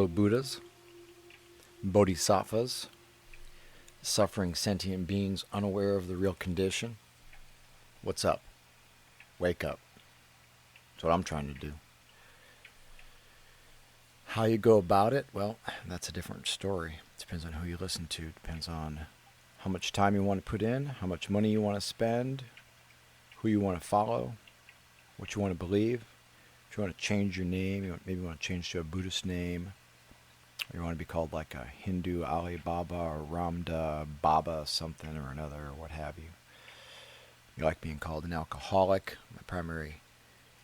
fellow Buddhas, bodhisattvas, suffering sentient beings unaware of the real condition. What's up? Wake up. That's what I'm trying to do. How you go about it, well, that's a different story. Depends on who you listen to. Depends on how much time you want to put in, how much money you want to spend, who you want to follow, what you want to believe. If you want to change your name, maybe you want to change to a Buddhist name, or you want to be called like a Hindu Ali Baba or Ramda Baba something or another, or what have you. You like being called an alcoholic. My primary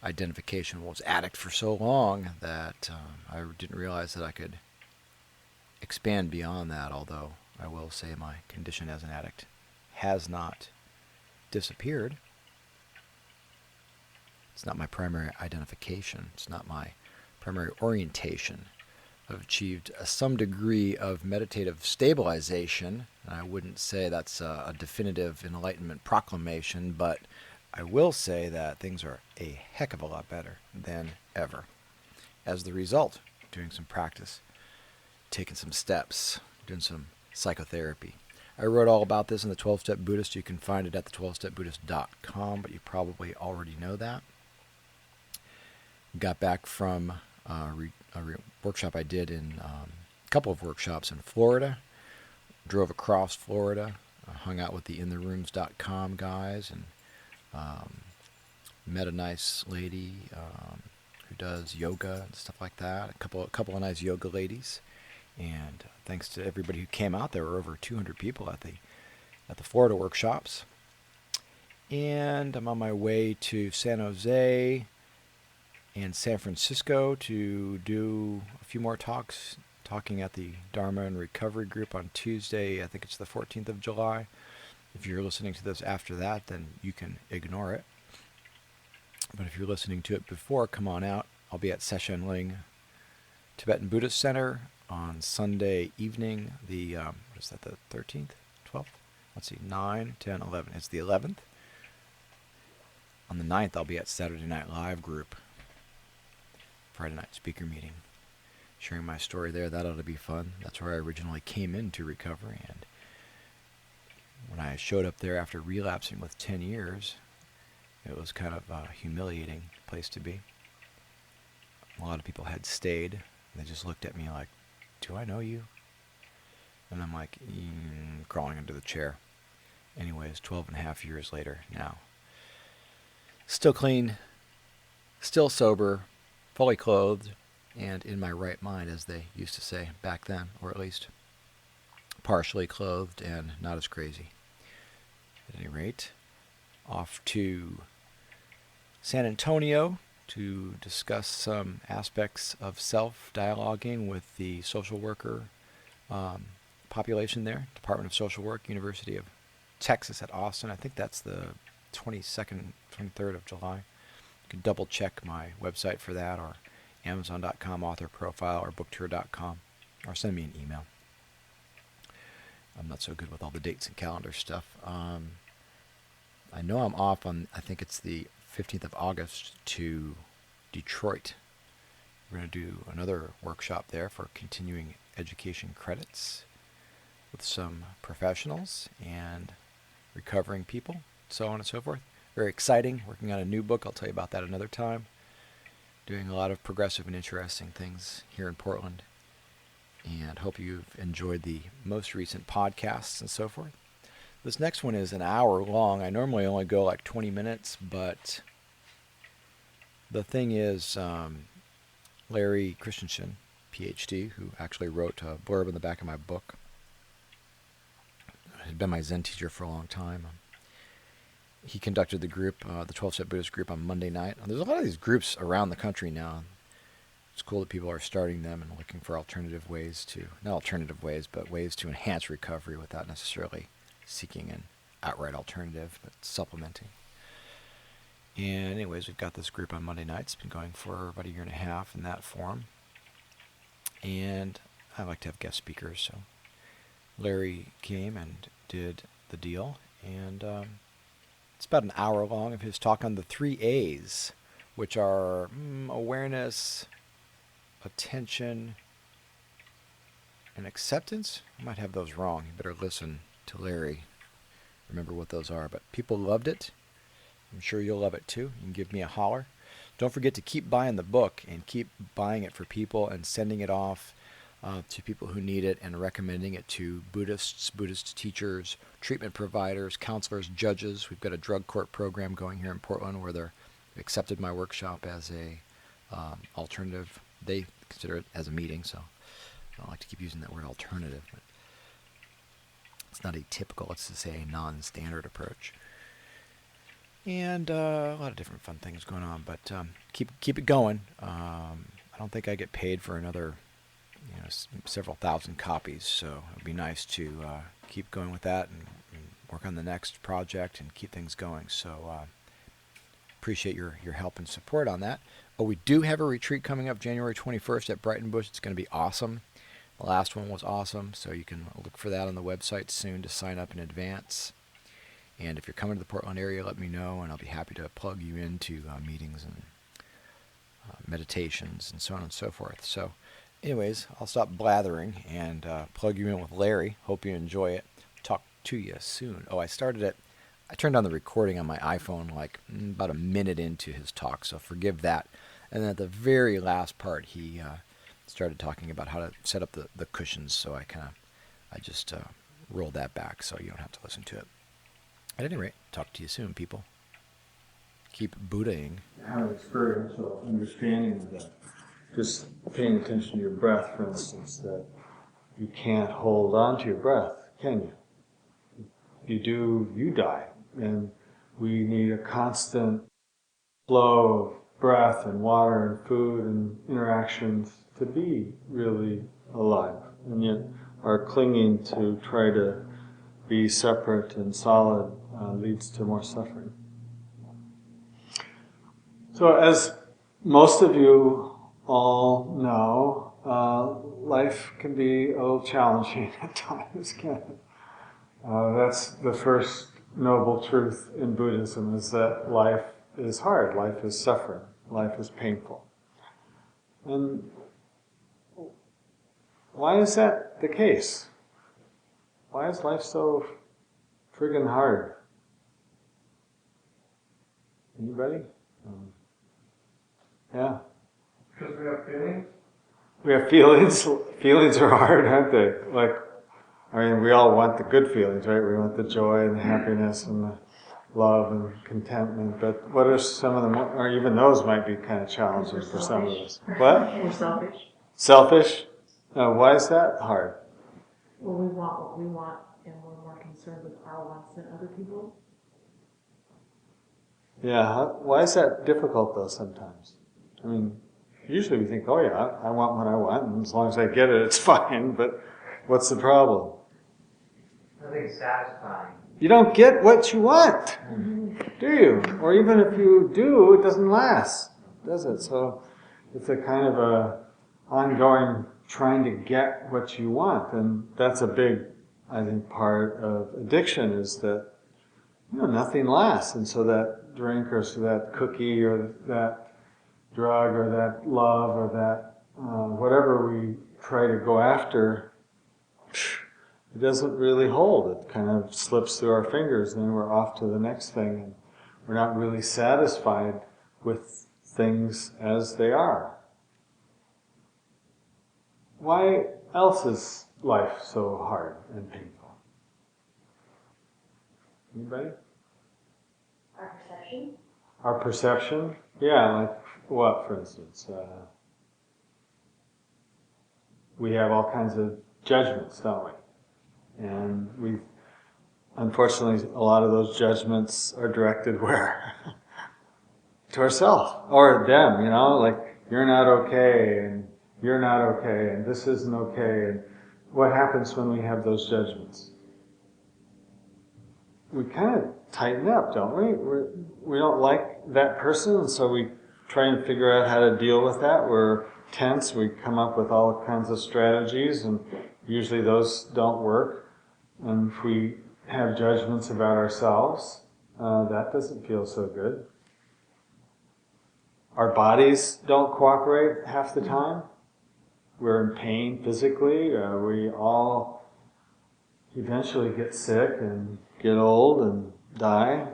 identification was addict for so long that I didn't realize that I could expand beyond that, although I will say my condition as an addict has not disappeared. It's not my primary identification. It's not my primary orientation. I've achieved some degree of meditative stabilization. I wouldn't say that's a definitive enlightenment proclamation, but I will say that things are a heck of a lot better than ever. As the result, doing some practice, taking some steps, doing some psychotherapy. I wrote all about this in the 12-Step Buddhist. You can find it at the12stepbuddhist.com, but you probably already know that. Got back from a workshop I did in a couple of workshops in Florida. Drove across Florida, hung out with the intherooms.com guys, and met a nice lady who does yoga and stuff like that. A couple of nice yoga ladies, and thanks to everybody who came out, there were over 200 people at the Florida workshops. And I'm on my way to San Jose and San Francisco to do a few more talking at the Dharma and Recovery Group on Tuesday. I think it's the 14th of July. If you're listening to this after that, then you can ignore it. But if you're listening to it before, come on out. I'll be at Session Ling Tibetan Buddhist Center on Sunday evening, the 13th, 12th? Let's see, 9, 10, 11. It's the 11th. On the 9th, I'll be at Saturday Night Live group, Friday night speaker meeting, sharing my story there. That ought to be fun. That's where I originally came into recovery, and when I showed up there after relapsing with 10 years, it was kind of a humiliating place to be. A lot of people had stayed. They just looked at me like, do I know you? And I'm like, crawling under the chair. Anyways, 12 and a half years later now. Still clean, still sober, fully clothed, and in my right mind, as they used to say back then, or at least partially clothed and not as crazy. At any rate, off to San Antonio to discuss some aspects of self-dialoguing with the social worker population there, Department of Social Work, University of Texas at Austin. I think that's the 22nd, 23rd of July. You can double check my website for that, or Amazon.com author profile, or booktour.com, or send me an email. I'm not so good with all the dates and calendar stuff. I know I'm off on, I think it's the 15th of August to Detroit. We're going to do another workshop there for continuing education credits with some professionals and recovering people, so on and so forth. Very exciting. Working on a new book. I'll tell you about that another time. Doing a lot of progressive and interesting things here in Portland. And hope you've enjoyed the most recent podcasts and so forth. This next one is an hour long. I normally only go like 20 minutes, but the thing is, Larry Christensen, Ph.D., who actually wrote a blurb in the back of my book, had been my Zen teacher for a long time. He conducted the group, the 12-Step Buddhist group, on Monday night. And there's a lot of these groups around the country now. It's cool that people are starting them and looking for alternative ways to, not alternative ways, but ways to enhance recovery without necessarily seeking an outright alternative, but supplementing. And anyways, we've got this group on Monday nights. It's been going for about a year and a half in that form. And I like to have guest speakers, so Larry came and did the deal. And it's about an hour long of his talk on the 3 A's, which are awareness, attention, and acceptance. I might have those wrong. You better listen to Larry. Remember what those are. But people loved it. I'm sure you'll love it too. You can give me a holler. Don't forget to keep buying the book and keep buying it for people and sending it off to people who need it and recommending it to Buddhists, Buddhist teachers, treatment providers, counselors, judges. We've got a drug court program going here in Portland where they're accepted my workshop as a alternative. They consider it as a meeting, so I don't like to keep using that word alternative. But it's not atypical. It's to say a non-standard approach. And a lot of different fun things going on, but keep it going. I don't think I get paid for another, several thousand copies, so it'd be nice to keep going with that and work on the next project and keep things going. So appreciate your help and support on that. Oh, we do have a retreat coming up January 21st at Brighton Bush. It's going to be awesome. The last one was awesome, so you can look for that on the website soon to sign up in advance. And if you're coming to the Portland area, let me know, and I'll be happy to plug you into meetings and meditations and so on and so forth. So anyways, I'll stop blathering and plug you in with Larry. Hope you enjoy it. Talk to you soon. Oh, I turned on the recording on my iPhone like about a minute into his talk, so forgive that. And then at the very last part, he started talking about how to set up the cushions, so I just rolled that back so you don't have to listen to it. At any rate, talk to you soon, people. Keep Buddhaing. Have an experiential understanding of that. Just paying attention to your breath, for instance, that you can't hold on to your breath, can you? If you do, you die. And we need a constant flow of breath and water and food and interactions to be really alive. And yet our clinging to try to be separate and solid leads to more suffering. So as most of you all know, life can be a little challenging at times, can't it? That's the first noble truth in Buddhism, is that life is hard, life is suffering, life is painful. And why is that the case? Why is life so friggin' hard? Anybody? Yeah. Because we have feelings? We have feelings. Feelings are hard, aren't they? We all want the good feelings, right? We want the joy and the happiness and the love and contentment. But what are some of them, or even those might be kind of challenging for some of us. What? We're selfish. Selfish? Why is that hard? Well, we want what we want, and we're more concerned with our wants than other people. Yeah, why is that difficult though sometimes? Usually we think, oh yeah, I want what I want, and as long as I get it, it's fine, but what's the problem? Nothing satisfying. You don't get what you want, do you? Or even if you do, it doesn't last, does it? So it's a kind of a ongoing trying to get what you want, and that's a big, I think, part of addiction, is that nothing lasts, and so that drink or so that cookie or that drug or that love or that whatever we try to go after, it doesn't really hold. It kind of slips through our fingers, and then we're off to the next thing, and we're not really satisfied with things as they are. Why else is life so hard and painful? Anybody? Our perception? Our perception? Yeah, like what, for instance? We have all kinds of judgments, don't we? And unfortunately, a lot of those judgments are directed where? To ourselves, or them, like, you're not okay, and you're not okay, and this isn't okay, and what happens when we have those judgments? We kind of tighten up, don't we? We don't like that person, and so we try and figure out how to deal with that. We're tense, we come up with all kinds of strategies, and usually those don't work. And if we have judgments about ourselves, that doesn't feel so good. Our bodies don't cooperate half the time. we're in pain physically. We all eventually get sick and get old and die.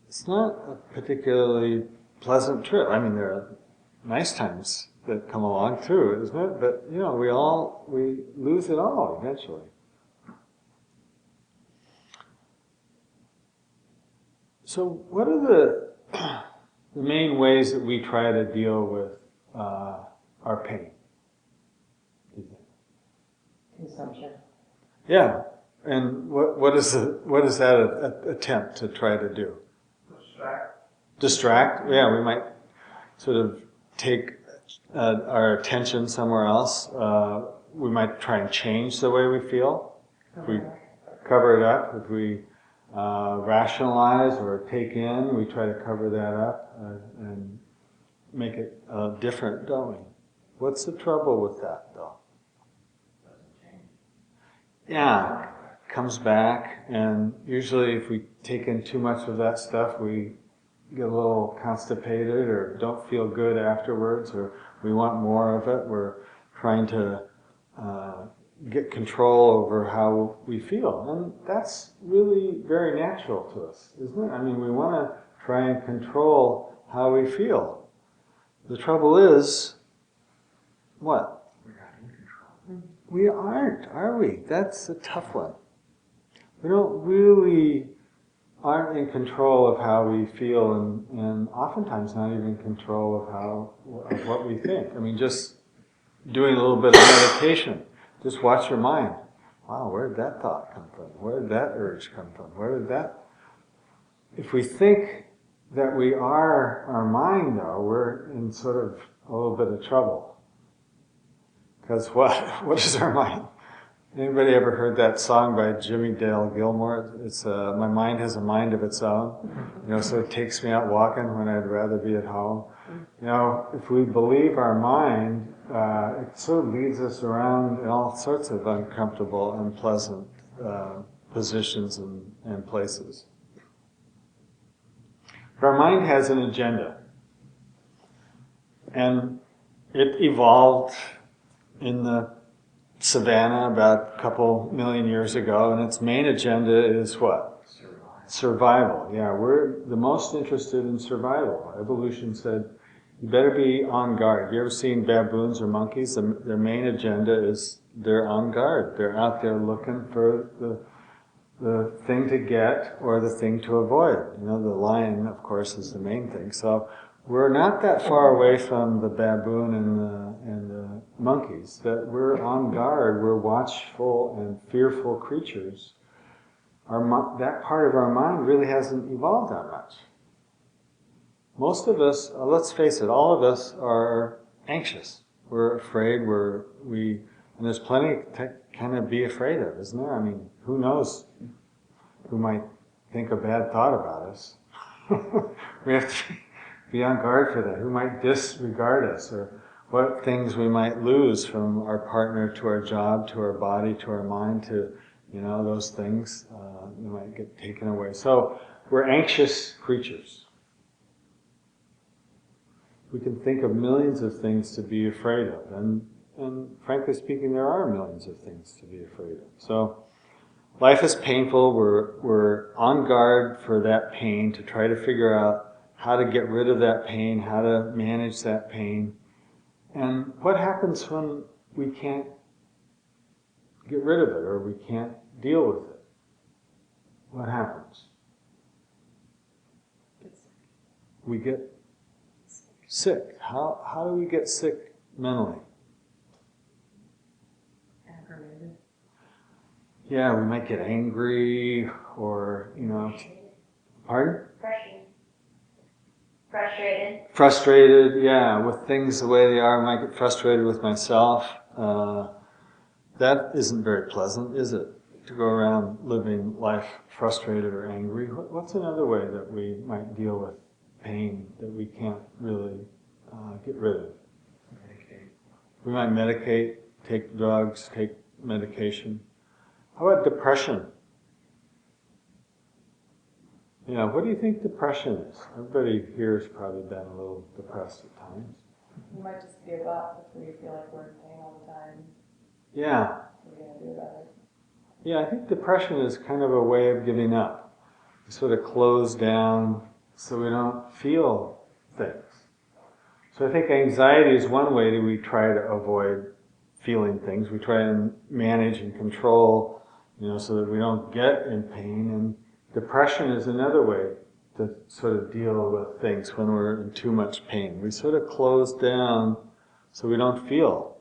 It's not a particularly pleasant trip. I mean, there are nice times that come along too, isn't it? But we lose it all eventually. So, what are the main ways that we try to deal with our pain? Consumption. Yeah, and what is that attempt to try to do? Distract. Yeah, we might sort of take our attention somewhere else. We might try and change the way we feel. If we cover it up, if we rationalize or take in, we try to cover that up and make it different, don't we? What's the trouble with that, though? Yeah, comes back, and usually if we take in too much of that stuff, we get a little constipated or don't feel good afterwards, or we want more of it. We're trying to get control over how we feel, and that's really very natural to us, isn't it? I mean, we want to try and control how we feel. The trouble is, what? We aren't, are we? That's a tough one. We aren't in control of how we feel, and oftentimes not even in control of what we think. I mean, just doing a little bit of meditation, just watch your mind. Wow, where did that thought come from? Where did that urge come from? If we think that we are our mind, though, we're in sort of a little bit of trouble. Because what is our mind? Anybody ever heard that song by Jimmy Dale Gilmore? It's my mind has a mind of its own. So it takes me out walking when I'd rather be at home. If we believe our mind, it sort of leads us around in all sorts of uncomfortable, unpleasant positions and places. But our mind has an agenda. And it evolved in the savannah about a couple million years ago, and its main agenda is what? Survival. Yeah, we're the most interested in survival. Evolution said, you better be on guard. Have you ever seen baboons or monkeys? Their main agenda is they're on guard. They're out there looking for the thing to get or the thing to avoid. The lion, of course, is the main thing. So we're not that far away from the baboon and the monkeys, that we're on guard, we're watchful and fearful creatures. That part of our mind really hasn't evolved that much. Most of us, let's face it, all of us are anxious. We're afraid, and there's plenty to kind of be afraid of, isn't there? I mean, who knows who might think a bad thought about us? We have to be on guard for that. Who might disregard us, or what things we might lose, from our partner to our job to our body to our mind to, those things that might get taken away. So we're anxious creatures. We can think of millions of things to be afraid of, and frankly speaking, there are millions of things to be afraid of. So life is painful. We're on guard for that pain, to try to figure out how to get rid of that pain, how to manage that pain. And what happens when we can't get rid of it, or we can't deal with it? What happens? We get sick. How do we get sick mentally? Aggravated. Yeah, we might get angry, or, pardon? Frustrated, yeah, with things the way they are. I might get frustrated with myself. That isn't very pleasant, is it? To go around living life frustrated or angry. What's another way that we might deal with pain that we can't really get rid of? Medicate. We might medicate, take drugs, take medication. How about depression? Yeah, what do you think depression is? Everybody here has probably been a little depressed at times. We might just give up if we feel like we're in pain all the time. Yeah. What are we going to do about it? Yeah, I think depression is kind of a way of giving up. We sort of close down so we don't feel things. So I think anxiety is one way that we try to avoid feeling things. We try and manage and control, so that we don't get in pain. And depression is another way to sort of deal with things when we're in too much pain. We sort of close down so we don't feel.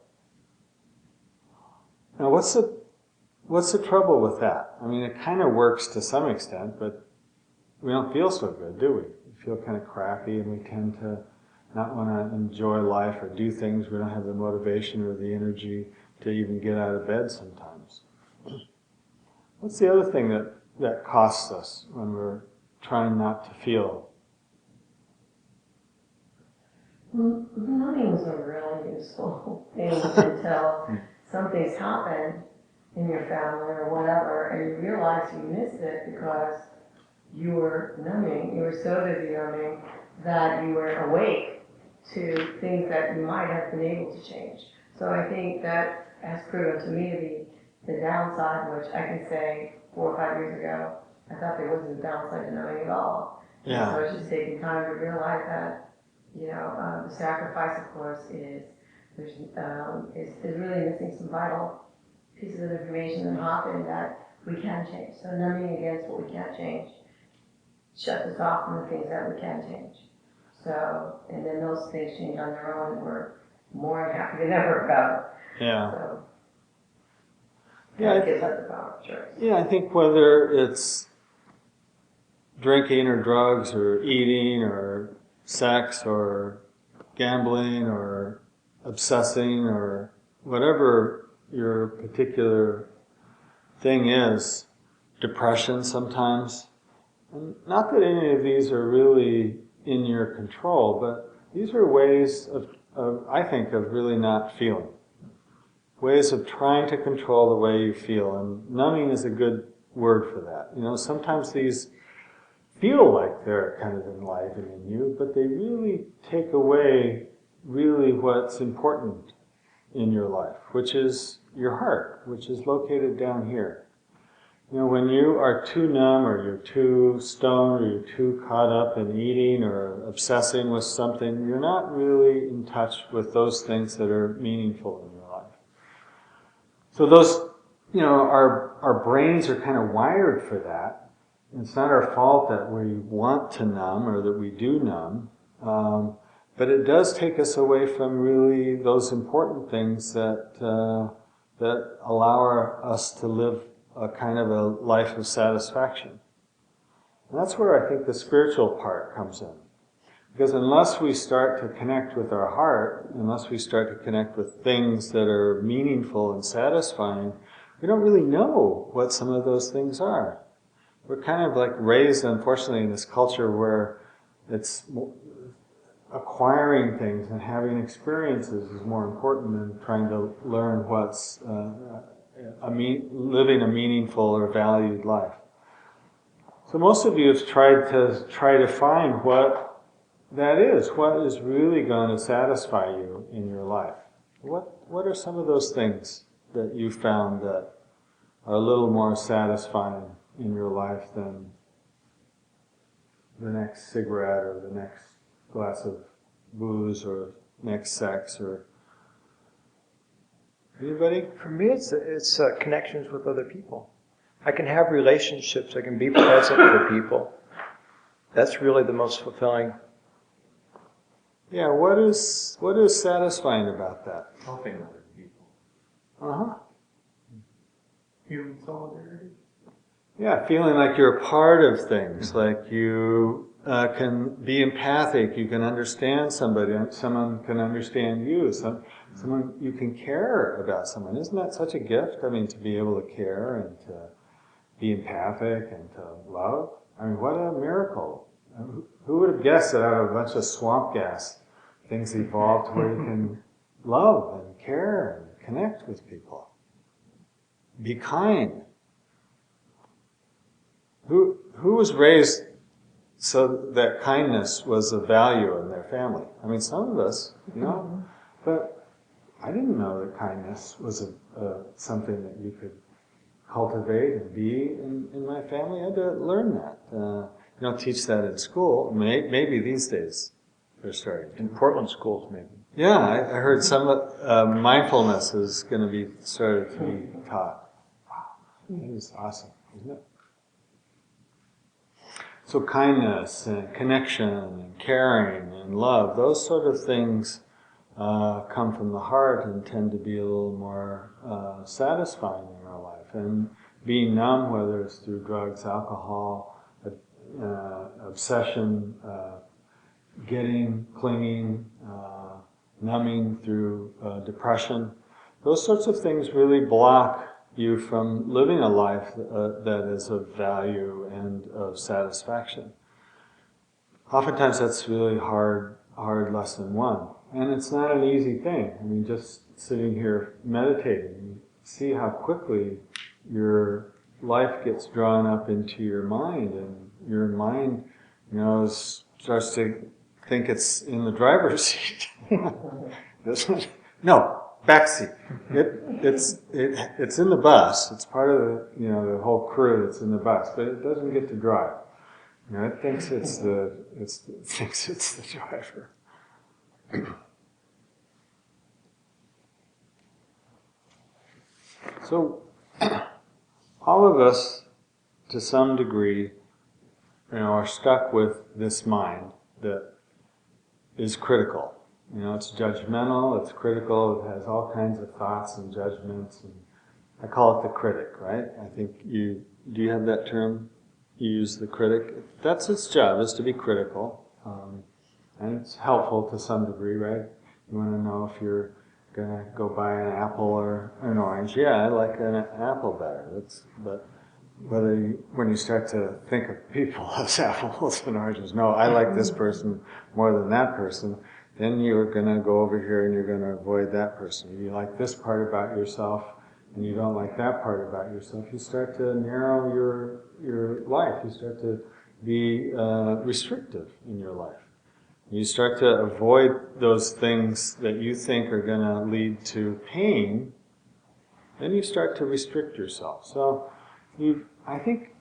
Now, what's the trouble with that? I mean, it kind of works to some extent, but we don't feel so good, do we? We feel kind of crappy, and we tend to not want to enjoy life or do things. We don't have the motivation or the energy to even get out of bed sometimes. What's the other thing that costs us when we're trying not to feel? Numbing is a really useful thing until something's happened in your family or whatever, and you realize you missed it because you were numbing. You were so busy numbing that you were awake to things that you might have been able to change. So I think that has proven to me to be the downside, which I can say 4 or 5 years ago, I thought there wasn't a downside to numbing at all. Yeah. So it's just taking time to realize that, the sacrifice, of course, is really missing some vital pieces of information that happen that we can change. So numbing against what we can't change shuts us off from the things that we can change. So, and then those things change on their own, and we're more unhappy than ever about it. Yeah. So, Yeah, that gives us the power of choice. Yeah, I think whether it's drinking or drugs or eating or sex or gambling or obsessing or whatever your particular thing is, depression sometimes, and not that any of these are really in your control, but these are ways of I think, of really not feeling. Ways of trying to control the way you feel, and numbing is a good word for that. Sometimes these feel like they're kind of enlivening you, but they really take away really what's important in your life, which is your heart, which is located down here. When you are too numb, or you're too stoned, or you're too caught up in eating or obsessing with something, you're not really in touch with those things that are meaningful in your life. So those, our brains are kind of wired for that. It's not our fault that we want to numb or that we do numb, but it does take us away from really those important things that allow us to live a kind of a life of satisfaction. And that's where I think the spiritual part comes in. Because unless we start to connect with our heart, unless we start to connect with things that are meaningful and satisfying, we don't really know what some of those things are. We're kind of like raised, unfortunately, in this culture where it's acquiring things and having experiences is more important than trying to learn what's living a meaningful or valued life. So most of you have tried to find what that is. What is really going to satisfy you in your life? What are some of those things that you found that are a little more satisfying in your life than the next cigarette or the next glass of booze or next sex or anybody? For me, it's connections with other people. I can have relationships. I can be present for people. That's really the most fulfilling. Yeah, what is satisfying about that? Helping other people. Uh-huh. Human solidarity. Yeah, feeling like you're a part of things, like you can be empathic, you can understand somebody, someone can understand you, someone you can care about someone. Isn't that such a gift? I mean, to be able to care and to be empathic and to love. I mean, what a miracle. Who would have guessed that out of a bunch of swamp gas, things evolved to where you can love and care and connect with people. Be kind. Who was raised so that kindness was a value in their family. I mean, some of us, but I didn't know that kindness was something that you could cultivate and be in my family. I had to learn that. You don't teach that in school. Maybe these days they're starting to. In Portland schools, maybe. Yeah, I heard some mindfulness is going to be started to be taught. Wow, that is awesome, isn't it? So kindness and connection and caring and love, those sort of things come from the heart and tend to be a little more satisfying in our life. And being numb, whether it's through drugs, alcohol, obsession, clinging, numbing through depression, those sorts of things really block you from living a life that is of value and of satisfaction. Oftentimes that's really hard lesson one. And it's not an easy thing. I mean, just sitting here meditating, you see how quickly your life gets drawn up into your mind, and your mind, starts to think it's in the driver's seat. No, back seat. It's in the bus. It's part of the whole crew that's in the bus, but it doesn't get to drive. It thinks it's the driver. So, all of us, to some degree, are stuck with this mind that is critical. It's judgmental, it's critical, it has all kinds of thoughts and judgments, and I call it the critic, right? I think do you have that term? You use the critic. That's its job, is to be critical. And it's helpful to some degree, right? You want to know if you're going to go buy an apple or an orange. Yeah, I like an apple better. But when you start to think of people as apples and oranges, no, I like this person more than that person, then you're going to go over here and you're going to avoid that person. If you like this part about yourself and you don't like that part about yourself, you start to narrow your life. You start to be restrictive in your life. You start to avoid those things that you think are going to lead to pain, then you start to restrict yourself. So I think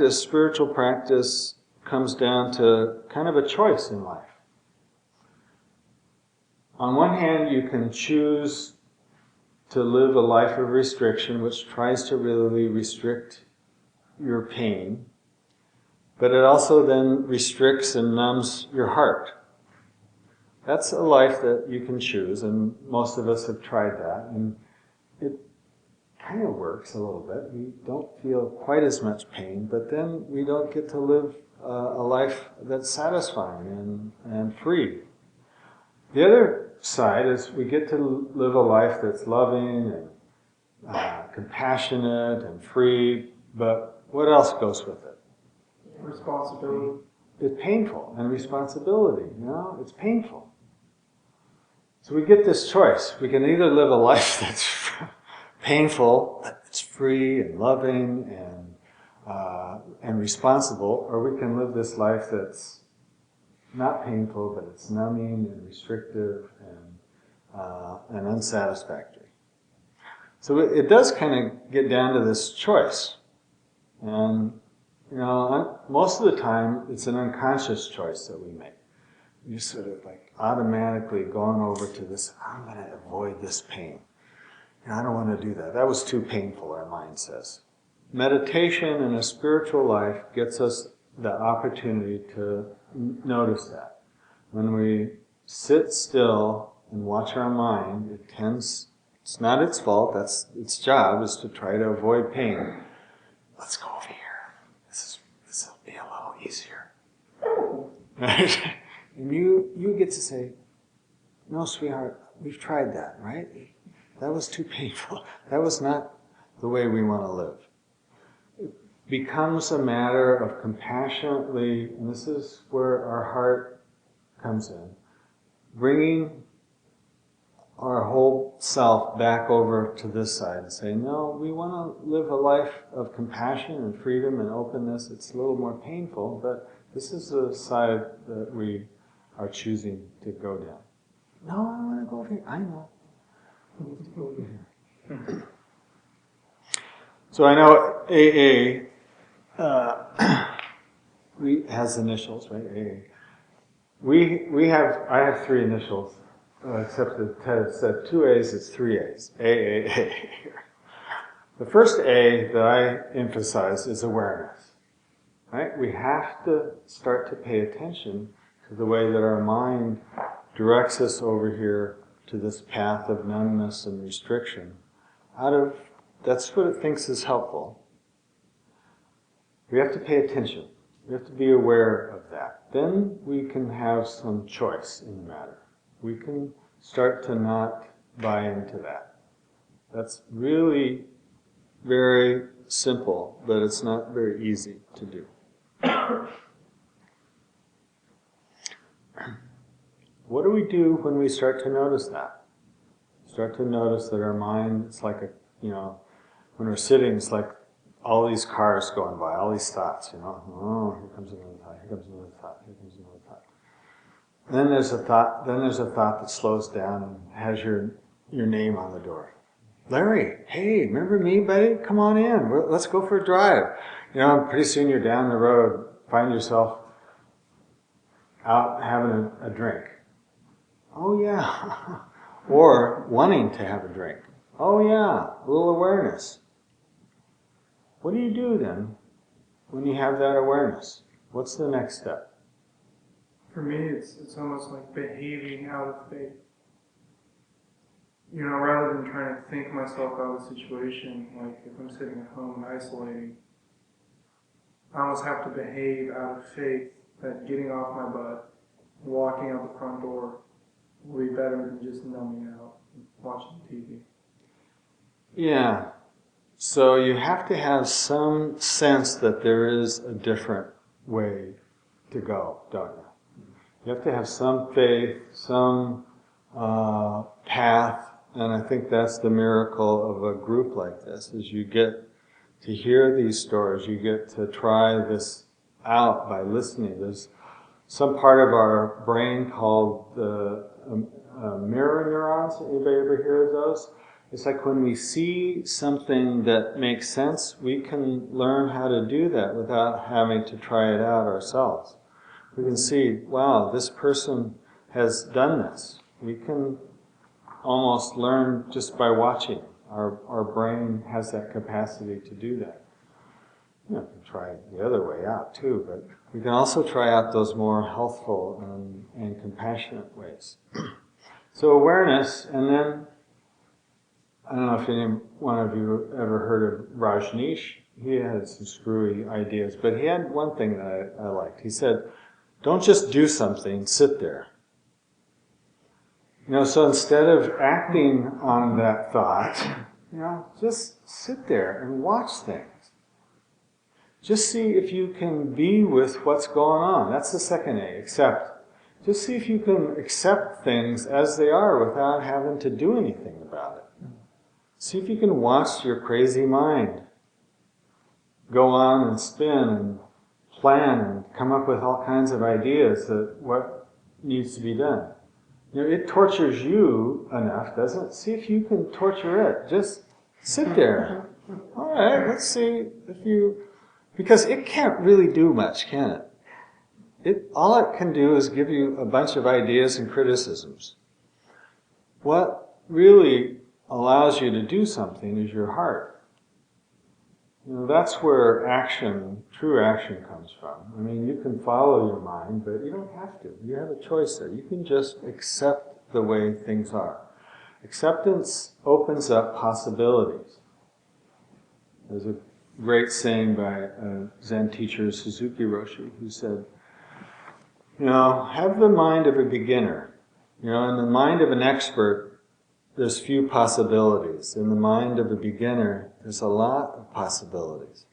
spiritual practice comes down to kind of a choice in life. On one hand, you can choose to live a life of restriction, which tries to really restrict your pain, but it also then restricts and numbs your heart. That's a life that you can choose, and most of us have tried that, and it kind of works a little bit. We don't feel quite as much pain, but then we don't get to live a life that's satisfying and free. The other side is we get to live a life that's loving and compassionate and free, but what else goes with it? Responsibility. It's painful, and responsibility, it's painful. So we get this choice. We can either live a life that's painful, but it's free and loving and responsible, or we can live this life that's not painful, but it's numbing and restrictive and unsatisfactory. So it does kind of get down to this choice. And, most of the time, it's an unconscious choice that we make. You're sort of like automatically going over to this, I'm going to avoid this pain. I don't want to do that. That was too painful, our mind says. Meditation in a spiritual life gets us the opportunity to notice that. When we sit still and watch our mind, it's not its fault, that's its job, is to try to avoid pain. Let's go over here. This will be a little easier. Right? And you get to say, no, sweetheart, we've tried that, right? That was too painful. That was not the way we want to live. It becomes a matter of compassionately, and this is where our heart comes in, bringing our whole self back over to this side and say, no, we want to live a life of compassion and freedom and openness. It's a little more painful, but this is the side that we are choosing to go down. No, I want to go over here. I know. I need to go over here. So I know AA has initials, right? AA. I have 3 initials. Except that Ted said 2 A's, it's 3 A's. AAA. The first A that I emphasize is awareness. Right? We have to start to pay attention to the way that our mind directs us over here to this path of numbness and restriction. That's what it thinks is helpful. We have to pay attention. We have to be aware of that. Then we can have some choice in the matter. We can start to not buy into that. That's really very simple, but it's not very easy to do. What do we do when we start to notice that? Start to notice that our mind, it's like when we're sitting, it's like all these cars going by, all these thoughts, oh, here comes another thought, here comes another thought, here comes another thought. Then there's a thought that slows down and has your name on the door. Larry, hey, remember me, buddy? Come on in. Let's go for a drive. Pretty soon you're down the road, find yourself out having a drink. Oh yeah. Or wanting to have a drink. Oh yeah, a little awareness. What do you do then when you have that awareness? What's the next step? For me, it's almost like behaving out of faith. Rather than trying to think myself out of the situation, like if I'm sitting at home isolating, I almost have to behave out of faith that getting off my butt, walking out the front door, will be better than just numbing out and watching TV. Yeah. So you have to have some sense that there is a different way to go, don't you? You have to have some faith, some path, and I think that's the miracle of a group like this, is you get to hear these stories, you get to try this out by listening. There's some part of our brain called the mirror neurons. Anybody ever hear of those? It's like when we see something that makes sense, we can learn how to do that without having to try it out ourselves. We can see, wow, this person has done this. We can almost learn just by watching. Our brain has that capacity to do that. We can try it the other way out too, but we can also try out those more healthful and compassionate ways. So awareness, and then, I don't know if any one of you ever heard of Rajneesh. He had some screwy ideas, but he had one thing that I liked. He said, don't just do something, sit there. So instead of acting on that thought, just sit there and watch things. Just see if you can be with what's going on. That's the second A, accept. Just see if you can accept things as they are without having to do anything about it. See if you can watch your crazy mind go on and spin and plan and come up with all kinds of ideas that what needs to be done. It tortures you enough, doesn't it? See if you can torture it. Just sit there. All right, let's see if you... Because it can't really do much, can it? All it can do is give you a bunch of ideas and criticisms. What really allows you to do something is your heart. That's where action, true action, comes from. I mean, you can follow your mind, but you don't have to. You have a choice there. You can just accept the way things are. Acceptance opens up possibilities. There's a great saying by a Zen teacher, Suzuki Roshi, who said, have the mind of a beginner. In the mind of an expert, there's few possibilities. In the mind of a beginner, there's a lot of possibilities.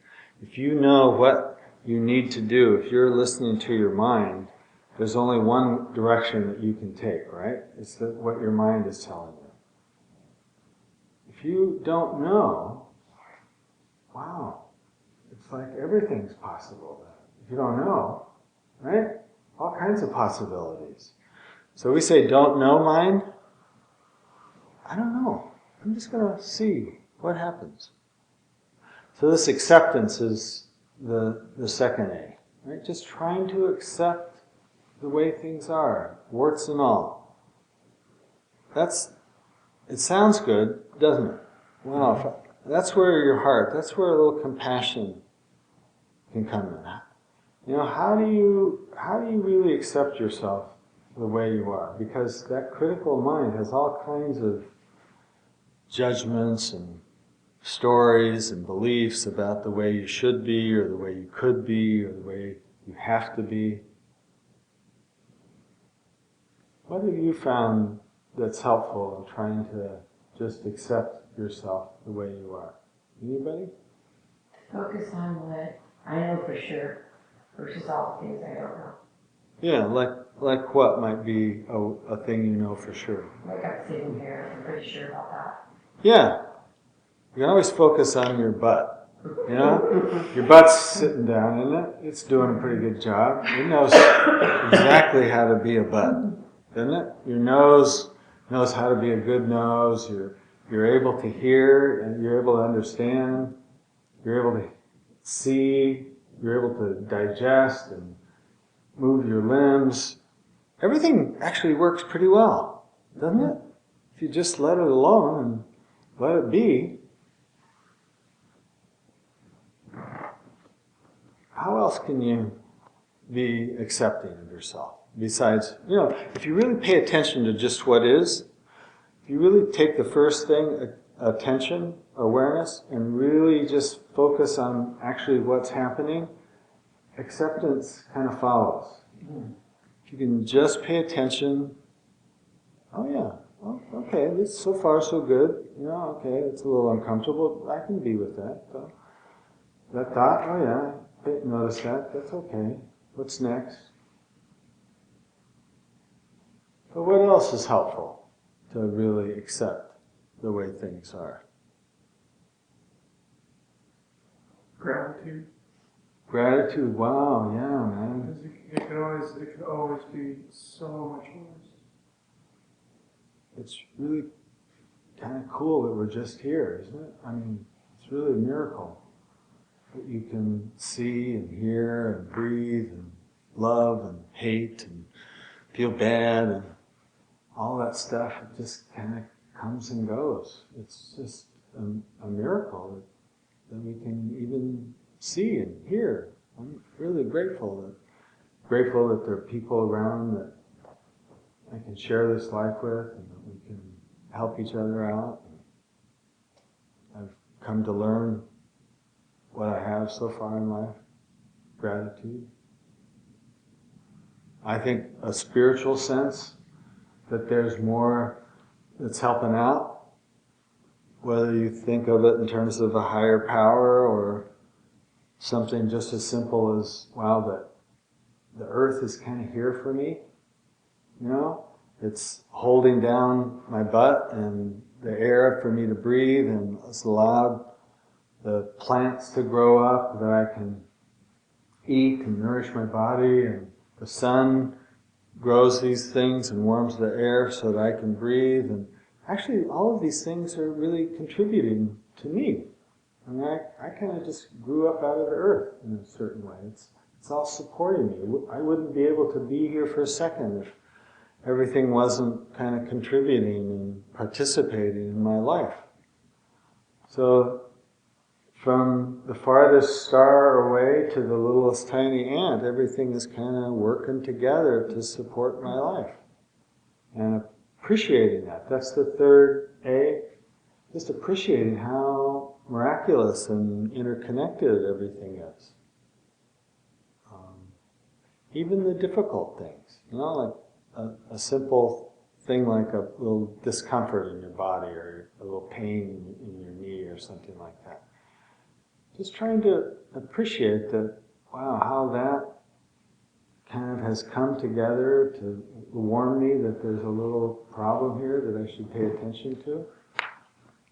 If you know what you need to do, if you're listening to your mind, there's only one direction that you can take, right? It's what your mind is telling you. if you don't know, wow, it's like everything's possible then. If you don't know, right? All kinds of possibilities. So we say, don't know mind. I don't know. I'm just going to see what happens. So this acceptance is the second A, right? Just trying to accept the way things are, warts and all. It sounds good, doesn't it? Wow, that's where your heart, that's where a little compassion can come in. How do you really accept yourself the way you are? Because that critical mind has all kinds of judgments and stories and beliefs about the way you should be, or the way you could be, or the way you have to be. What have you found that's helpful in trying to just accept yourself the way you are? Anybody? Focus on what I know for sure versus all the things I don't know. Yeah, like what might be a thing you know for sure? Like I'm sitting here, I'm pretty sure about that. Yeah. You can always focus on your butt. Your butt's sitting down, isn't it? It's doing a pretty good job. It knows exactly how to be a butt, doesn't it? Your nose knows how to be a good nose. You're able to hear, and you're able to understand. You're able to see. You're able to digest and move your limbs. Everything actually works pretty well, doesn't it? If you just let it alone and let it be. How else can you be accepting of yourself? Besides, if you really pay attention to just what is, if you really take the first thing, attention, awareness, and really just focus on actually what's happening, acceptance kind of follows. If you can just pay attention, oh yeah, well, okay, this so far so good. Okay, it's a little uncomfortable. I can be with that. So, that thought, oh yeah. Notice that, that's okay. What's next? But what else is helpful to really accept the way things are? Gratitude. Gratitude, wow, yeah, man. Because it could always be so much worse. It's really kind of cool that we're just here, isn't it? I mean, it's really a miracle that you can see and hear and breathe and love and hate and feel bad and all that stuff. It just kind of comes and goes. It's just a miracle that we can even see and hear. I'm really grateful that there are people around that I can share this life with and that we can help each other out. I've come to learn what I have so far in life, gratitude. I think a spiritual sense that there's more that's helping out, whether you think of it in terms of a higher power or something just as simple as, wow, that the earth is kind of here for me, it's holding down my butt and the air for me to breathe, and it's allowed the plants to grow up that I can eat and nourish my body, and the sun grows these things and warms the air so that I can breathe, and actually all of these things are really contributing to me. I mean, I kind of just grew up out of the earth in a certain way. It's all supporting me. I wouldn't be able to be here for a second if everything wasn't kind of contributing and participating in my life. So from the farthest star away to the littlest tiny ant, everything is kind of working together to support my life. And appreciating that. That's the third A. Just appreciating how miraculous and interconnected everything is. Even the difficult things. Like a simple thing like a little discomfort in your body or a little pain in your knee or something like that. Just trying to appreciate that, wow, how that kind of has come together to warn me that there's a little problem here that I should pay attention to.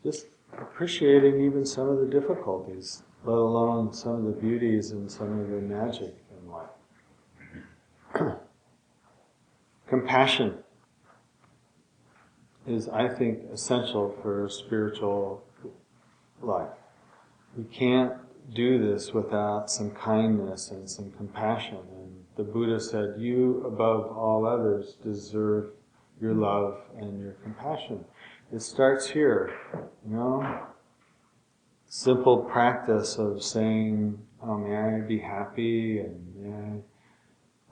Just appreciating even some of the difficulties, let alone some of the beauties and some of the magic in life. Compassion is, I think, essential for spiritual life. We can't do this without some kindness and some compassion. And the Buddha said, you above all others deserve your love and your compassion. It starts here, simple practice of saying, oh, may I be happy, and may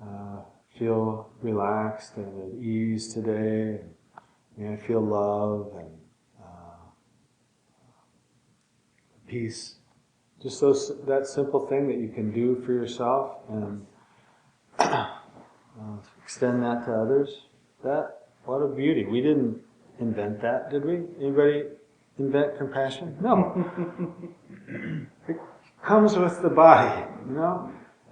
I feel relaxed and at ease today, and may I feel love and peace. Just that simple thing that you can do for yourself and extend that to others. What a beauty. We didn't invent that, did we? Anybody invent compassion? No. It comes with the body,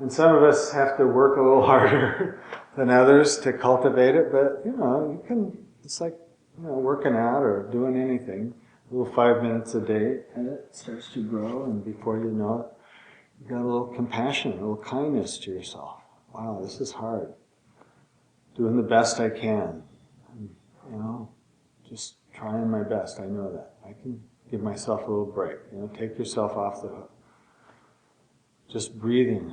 And some of us have to work a little harder than others to cultivate it, but, you can, it's like, working out or doing anything. A little 5 minutes a day, and it starts to grow, and before you know it, you got a little compassion, a little kindness to yourself. Wow, this is hard. Doing the best I can. Just trying my best, I know that. I can give myself a little break, take yourself off the hook. Just breathing,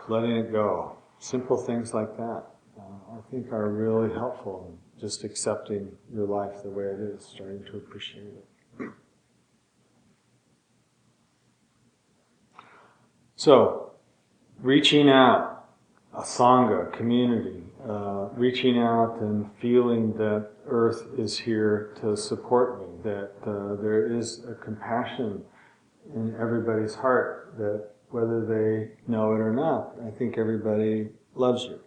letting it go. Simple things like that, I think are really helpful in just accepting your life the way it is, starting to appreciate it. So, reaching out, a sangha, community, reaching out and feeling that Earth is here to support me, that there is a compassion in everybody's heart, that whether they know it or not, I think everybody loves you.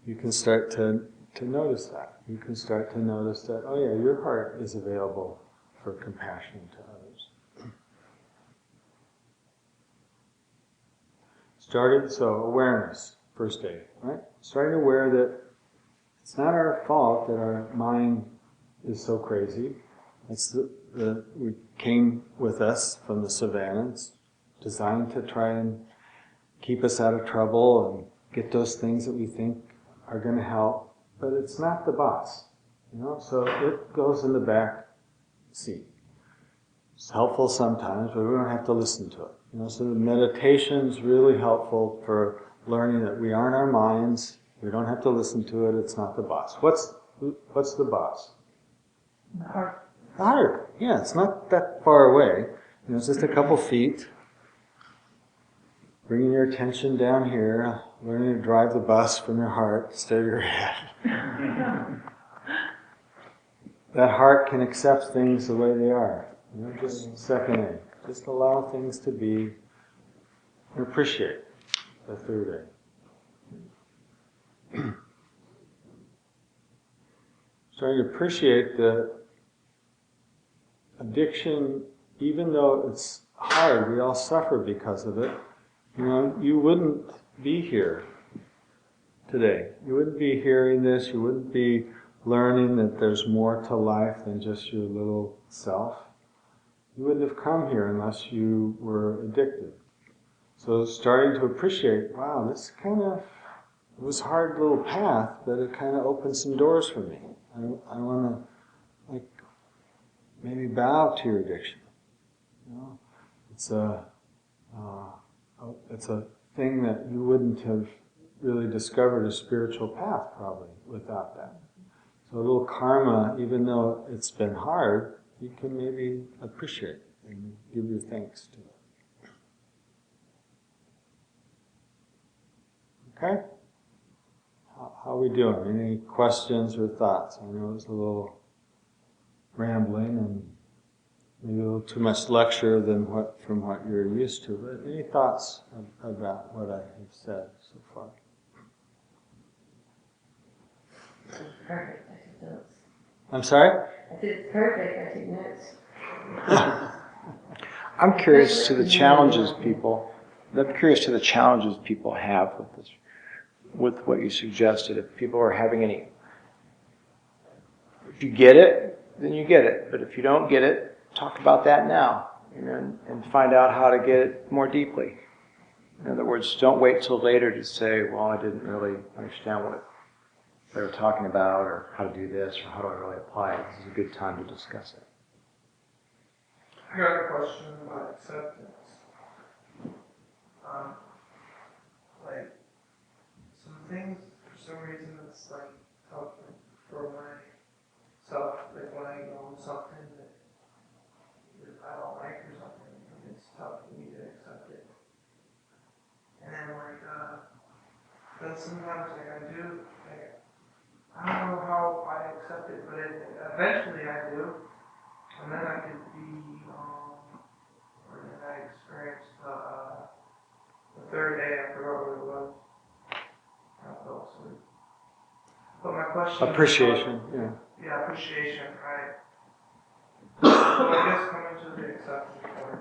You can start to notice that. You can start to notice that, oh yeah, your heart is available for compassion to others. So awareness, first day, right? Starting aware that it's not our fault that our mind is so crazy. It's we came with us from the savannah. It's designed to try and keep us out of trouble and get those things that we think are going to help, but it's not the boss, so it goes in the back seat. It's helpful sometimes, but we don't have to listen to it. So the meditation's really helpful for learning that we aren't our minds, we don't have to listen to it, it's not the boss. What's the boss? The heart. The heart, yeah, it's not that far away. It's just a couple feet. Bringing your attention down here, learning to drive the bus from your heart instead of your head. That heart can accept things the way they are. Just second A. Just allow things to be and appreciate the third A. Starting to appreciate the addiction, even though it's hard, we all suffer because of it. You wouldn't be here today. You wouldn't be hearing this. You wouldn't be learning that there's more to life than just your little self. You wouldn't have come here unless you were addicted. So starting to appreciate, wow, this it was a hard little path, but it kind of opened some doors for me. I want to, maybe bow to your addiction. It's a thing that you wouldn't have really discovered a spiritual path probably without that. So a little karma, even though it's been hard, you can maybe appreciate and give your thanks to it. Okay? How are we doing? Any questions or thoughts? I know it was a little rambling and maybe a little too much lecture from what you're used to, but any thoughts about what I have said so far? Perfect, I took notes. I'm sorry? I said it's perfect, I took notes. I'm curious to the challenges people have with this, with what you suggested. If people are having if you get it, then you get it. But if you don't get it, talk about that now, and find out how to get it more deeply. In other words, don't wait till later to say, well, I didn't really understand what they were talking about, or how to do this, or how do I really apply it. This is a good time to discuss it. I got a question about acceptance. Like, some things, for some reason, it's like tough for myself. Like when I own something that I don't like or something, it's tough for me to accept it. And then then sometimes I do, I don't know how I accept it, but eventually I do. And then I could be, or then I experienced the third day, I forgot what it was. I fell asleep. But my question Appreciation, is, yeah, appreciation, right. So I guess coming to the acceptance part.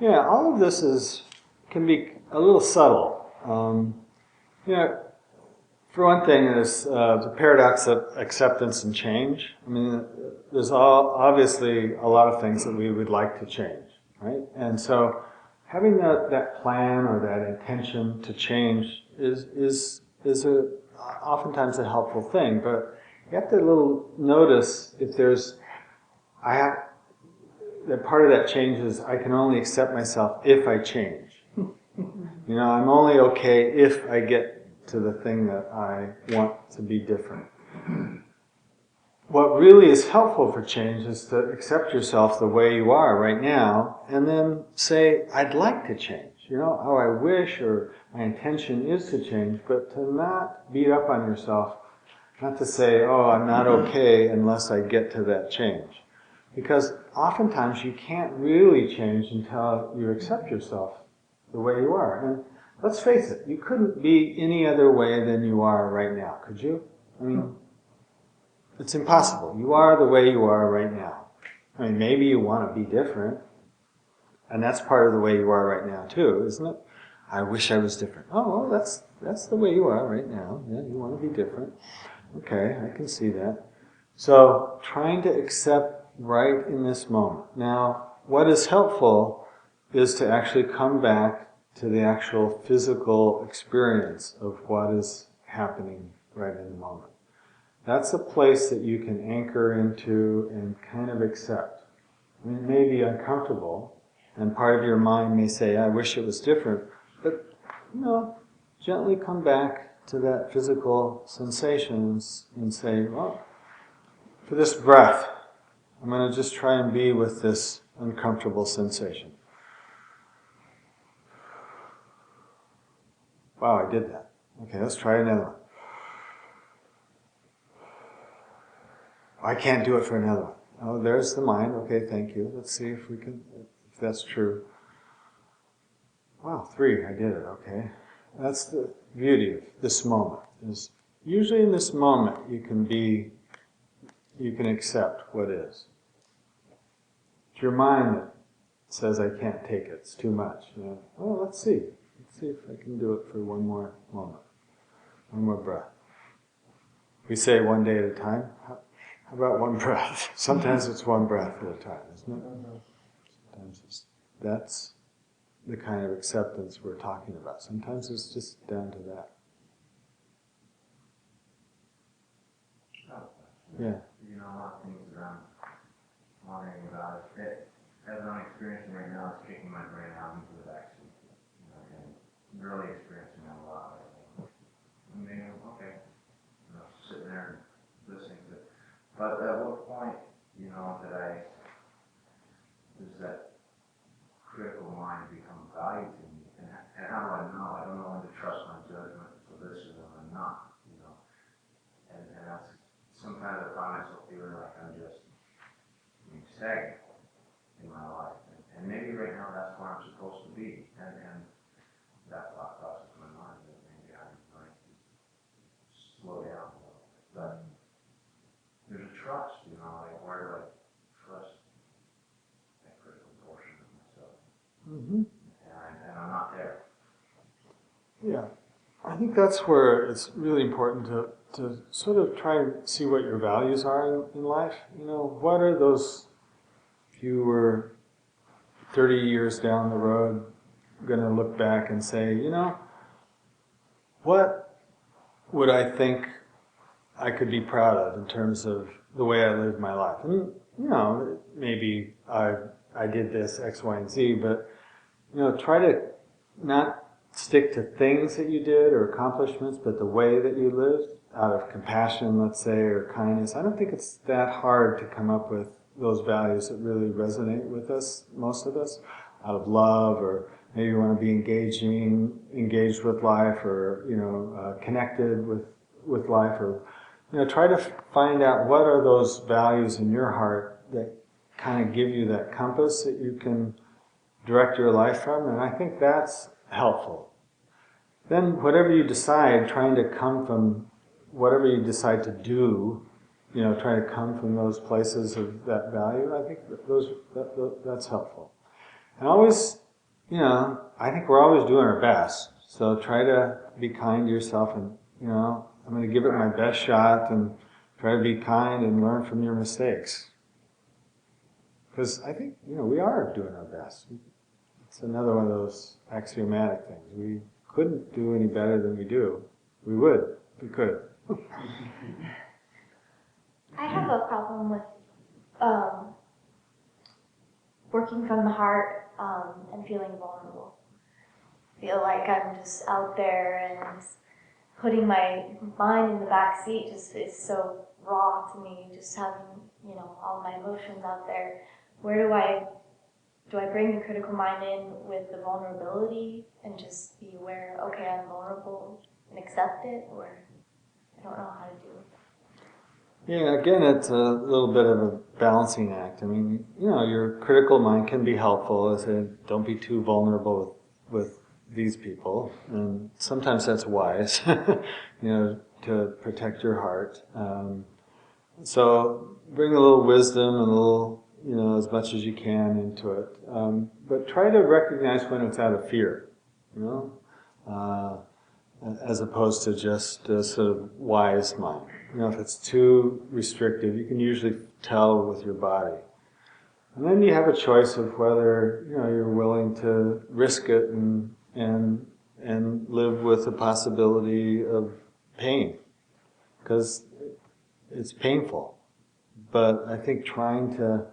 Yeah, all of this can be a little subtle. For one thing, there's the paradox of acceptance and change. I mean, there's obviously a lot of things that we would like to change, right? And so having that plan or that intention to change is oftentimes a helpful thing, but you have to notice if there's, that part of that change is I can only accept myself if I change. I'm only okay if I get to the thing that I want to be different. What really is helpful for change is to accept yourself the way you are right now, and then say, I'd like to change. How I wish, or my intention is to change, but to not beat up on yourself, not to say, oh, I'm not okay unless I get to that change. Because oftentimes you can't really change until you accept yourself the way you are. And let's face it, you couldn't be any other way than you are right now, could you? I mean, it's impossible. You are the way you are right now. I mean, maybe you want to be different, and that's part of the way you are right now too, isn't it? I wish I was different. Oh, well, that's the way you are right now. Yeah, you want to be different. Okay, I can see that. So, trying to accept right in this moment. Now, what is helpful is to actually come back to the actual physical experience of what is happening right in the moment. That's a place that you can anchor into and kind of accept. I mean, it may be uncomfortable, and part of your mind may say, I wish it was different, but, gently come back to that physical sensations and say, well, for this breath, I'm going to just try and be with this uncomfortable sensation. Wow, I did that. Okay, let's try another one. I can't do it for another one. Oh, there's the mind. Okay, thank you. Let's see if that's true. Wow, 3, I did it. Okay. That's the beauty of this moment. Is usually in this moment you can accept what is. It's your mind that says, I can't take it, it's too much. Well, let's see. Let's see if I can do it for one more moment. One more breath. We say one day at a time. How about one breath? Sometimes it's one breath at a time, isn't it? Sometimes that's the kind of acceptance we're talking about. Sometimes it's just down to that. Yeah. A lot of things that I'm wondering about. As I'm experiencing right now, it's kicking my brain out into the backseat. And really experiencing that a lot right now. I mean, okay, sitting there listening to it. But at what point, does that critical mind become valued to me? And how do I know? I don't know when to trust my judgment for this or when I'm not, And that's, sometimes I find myself feeling like I'm just stagnant in my life. And maybe right now that's where I'm supposed to be. And that thought crosses my mind that maybe I might slow down a little bit. But there's a trust, like where do I trust that critical portion of myself? Mm-hmm. And I'm not there. Yeah. I think that's where it's really important to sort of try and see what your values are in life. What are those if you were 30 years down the road going to look back and say, what would I think I could be proud of in terms of the way I lived my life? And, maybe I did this X, Y, and Z, but, try to not stick to things that you did or accomplishments, but the way that you lived out of compassion, let's say, or kindness. I don't think it's that hard to come up with those values that really resonate with us, most of us, out of love, or maybe you want to be engaged with life, or, connected with life, or, try to find out what are those values in your heart that kind of give you that compass that you can direct your life from, and I think that's helpful. Then whatever you decide, trying to come from whatever you decide to do, trying to come from those places of that value, I think that's helpful. And always, I think we're always doing our best, so try to be kind to yourself, and, I'm going to give it my best shot, and try to be kind and learn from your mistakes. Because I think, we are doing our best. It's another one of those axiomatic things. We couldn't do any better than we do. We would. We could. I have a problem with working from the heart and feeling vulnerable. Feel like I'm just out there and putting my mind in the back seat just is so raw to me, just having, all my emotions out there. Where do I bring the critical mind in with the vulnerability and just be aware, okay, I'm vulnerable, and accept it, or I don't know how to do it. Yeah, again, it's a little bit of a balancing act. I mean, your critical mind can be helpful. I said, don't be too vulnerable with these people, and sometimes that's wise, to protect your heart. So bring a little wisdom and a little, as much as you can into it. But try to recognize when it's out of fear, as opposed to just a sort of wise mind. If it's too restrictive, you can usually tell with your body. And then you have a choice of whether, you're willing to risk it and live with the possibility of pain. Because it's painful. But I think trying to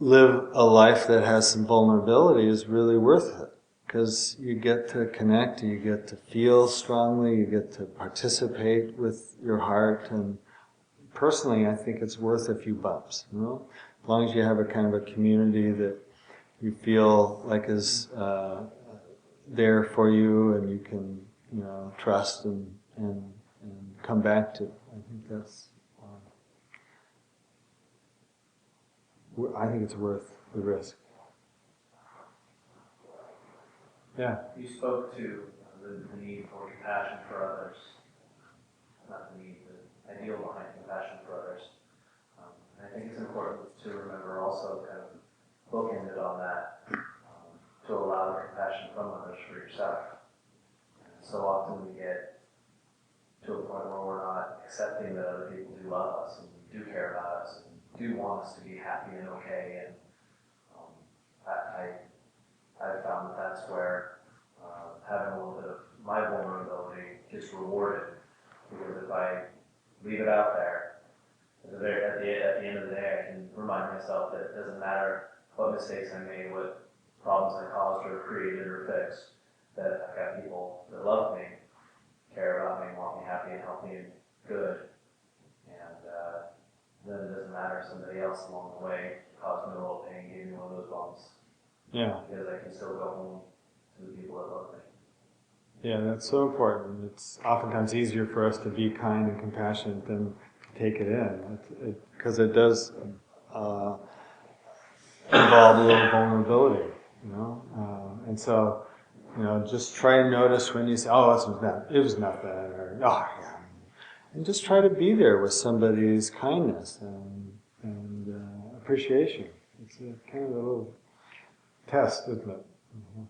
live a life that has some vulnerability is really worth it. Because you get to connect, you get to feel strongly, you get to participate with your heart, and personally I think it's worth a few bumps, As long as you have a kind of a community that you feel like is there for you and you can, trust and come back to. I think that's, I think it's worth the risk. Yeah. You spoke to the need for compassion for others, not the need, the ideal behind compassion for others. And I think it's important to remember also kind of bookended on that, to allow the compassion from others for yourself. And so often we get to a point where we're not accepting that other people do love us and do care about us and do want us to be happy and okay. And I've found that that's where having a little bit of my vulnerability gets rewarded, because if I leave it out there, at the end of the day, I can remind myself that it doesn't matter what mistakes I made, what problems I caused or created or fixed, that I've got people that love me, care about me, want me happy and healthy and good. And then it doesn't matter if somebody else along the way caused me a little pain, gave me one of those bumps. Yeah. Because I can still go home to the people that love me. Yeah, that's so important. It's oftentimes easier for us to be kind and compassionate than to take it in, because it does involve a little vulnerability, and so, just try and notice when you say, "Oh, it was nothing," or "Oh, yeah," and just try to be there with somebody's kindness and appreciation. It's a kind of a little test, isn't it? Mm-hmm.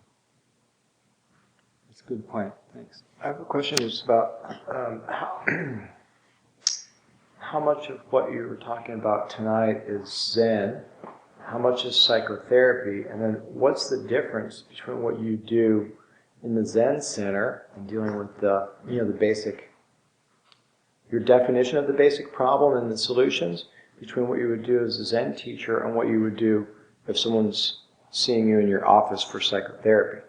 That's a good point. Thanks. I have a question just about how much of what you were talking about tonight is Zen, how much is psychotherapy, and then what's the difference between what you do in the Zen Center and dealing with the basic, your definition of the basic problem and the solutions, between what you would do as a Zen teacher and what you would do if someone's seeing you in your office for psychotherapy.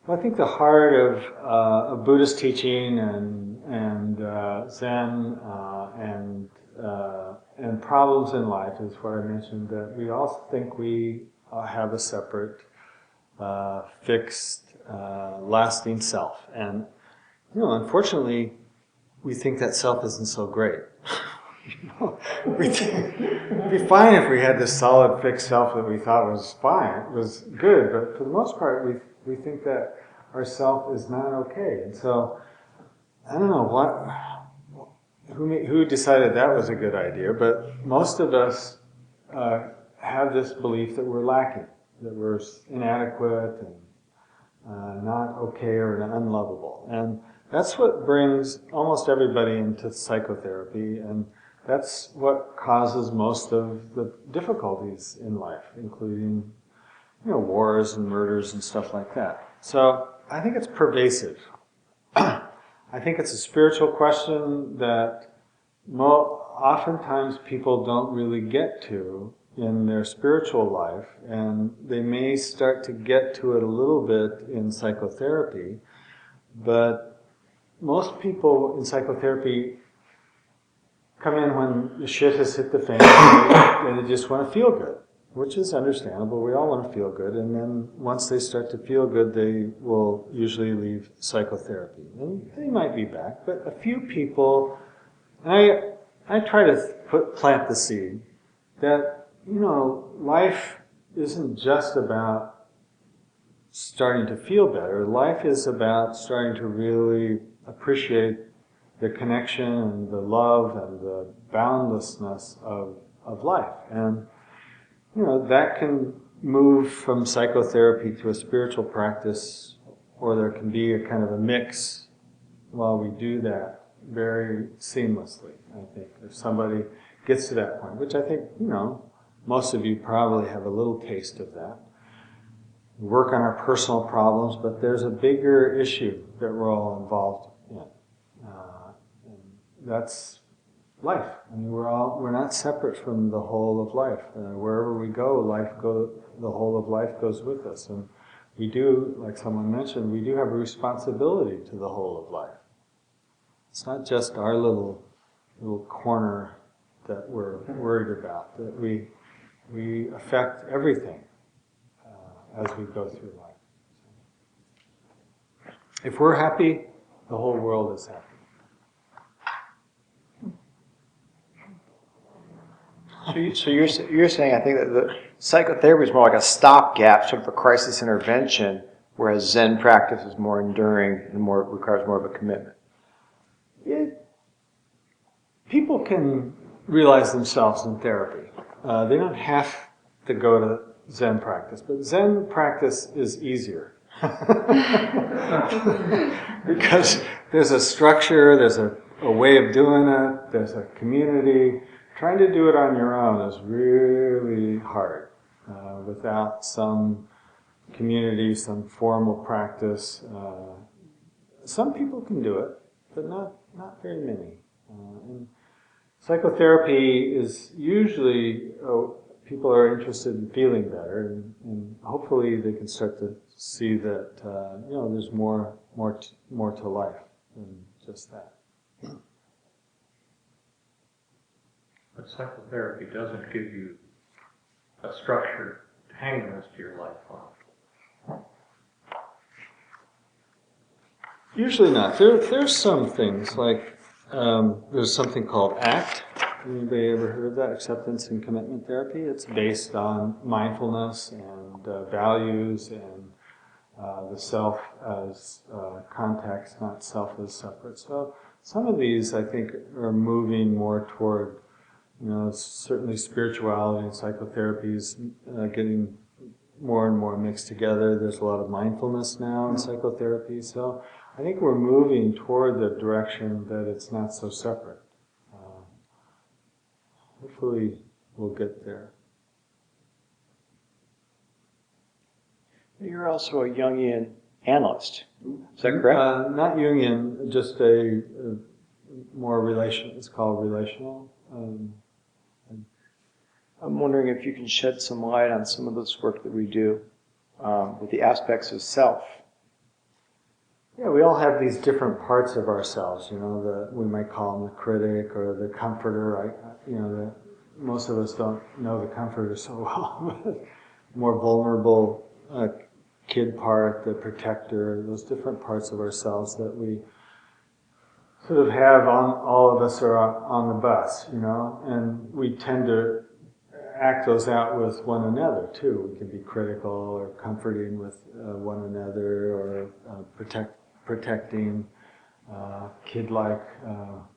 Well, I think the heart of Buddhist teaching and Zen and problems in life is what I mentioned, that we all think we have a separate, fixed, lasting self. And, unfortunately, we think that self isn't so great. It'd be fine if we had this solid, fixed self that we thought was fine, was good, but for the most part, we think that our self is not okay. And so, I don't know who decided that was a good idea, but most of us have this belief that we're lacking, that we're inadequate and not okay or unlovable. And that's what brings almost everybody into psychotherapy, and that's what causes most of the difficulties in life, including, wars and murders and stuff like that. So I think it's pervasive. I think it's a spiritual question that oftentimes people don't really get to in their spiritual life, and they may start to get to it a little bit in psychotherapy, but most people in psychotherapy come in when the shit has hit the fan and they just want to feel good, which is understandable. We all want to feel good, and then once they start to feel good, they will usually leave psychotherapy. And they might be back, but a few people, and I try to plant the seed that, life isn't just about starting to feel better. Life is about starting to really appreciate the connection and the love and the boundlessness of life. And, that can move from psychotherapy to a spiritual practice, or there can be a kind of a mix while we do that very seamlessly, I think. If somebody gets to that point, which I think, most of you probably have a little taste of that. We work on our personal problems, but there's a bigger issue that we're all involved in. And that's life. I mean, we're not separate from the whole of life. Wherever we go, the whole of life goes with us. And we do, like someone mentioned, we do have a responsibility to the whole of life. It's not just our little corner that we're worried about, that we affect everything as we go through life. If we're happy, the whole world is happy. So you're saying, I think, that the psychotherapy is more like a stopgap, sort of a crisis intervention, whereas Zen practice is more enduring and requires more of a commitment. People can realize themselves in therapy. They don't have to go to Zen practice, but Zen practice is easier. Because there's a structure, there's a way of doing it, there's a community. Trying to do it on your own is really hard without some community, some formal practice. Some people can do it, but not very many. And psychotherapy is usuly, people are interested in feeling better, and hopefully they can start to see that there's more to life than just that. But psychotherapy doesn't give you a structure to hang the rest of your life on. Usually not. There's some things like there's something called ACT. Anybody ever heard of that? Acceptance and Commitment Therapy. It's based on mindfulness and values and the self as context, not self as separate. So some of these, I think, are moving more toward, certainly spirituality and psychotherapy is getting more and more mixed together. There's a lot of mindfulness now in psychotherapy. So I think we're moving toward the direction that it's not so separate. Hopefully we'll get there. You're also a Jungian analyst. Is that correct? Not Jungian, just a more relation. It's called relational. I'm wondering if you can shed some light on some of this work that we do with the aspects of self. Yeah, we all have these different parts of ourselves. We might call them the critic or the comforter. Most of us don't know the comforter so well. More vulnerable kid part, the protector, those different parts of ourselves that we sort of have on, all of us are on the bus, and we tend to act those out with one another too. We can be critical or comforting with one another, or protecting, kid-like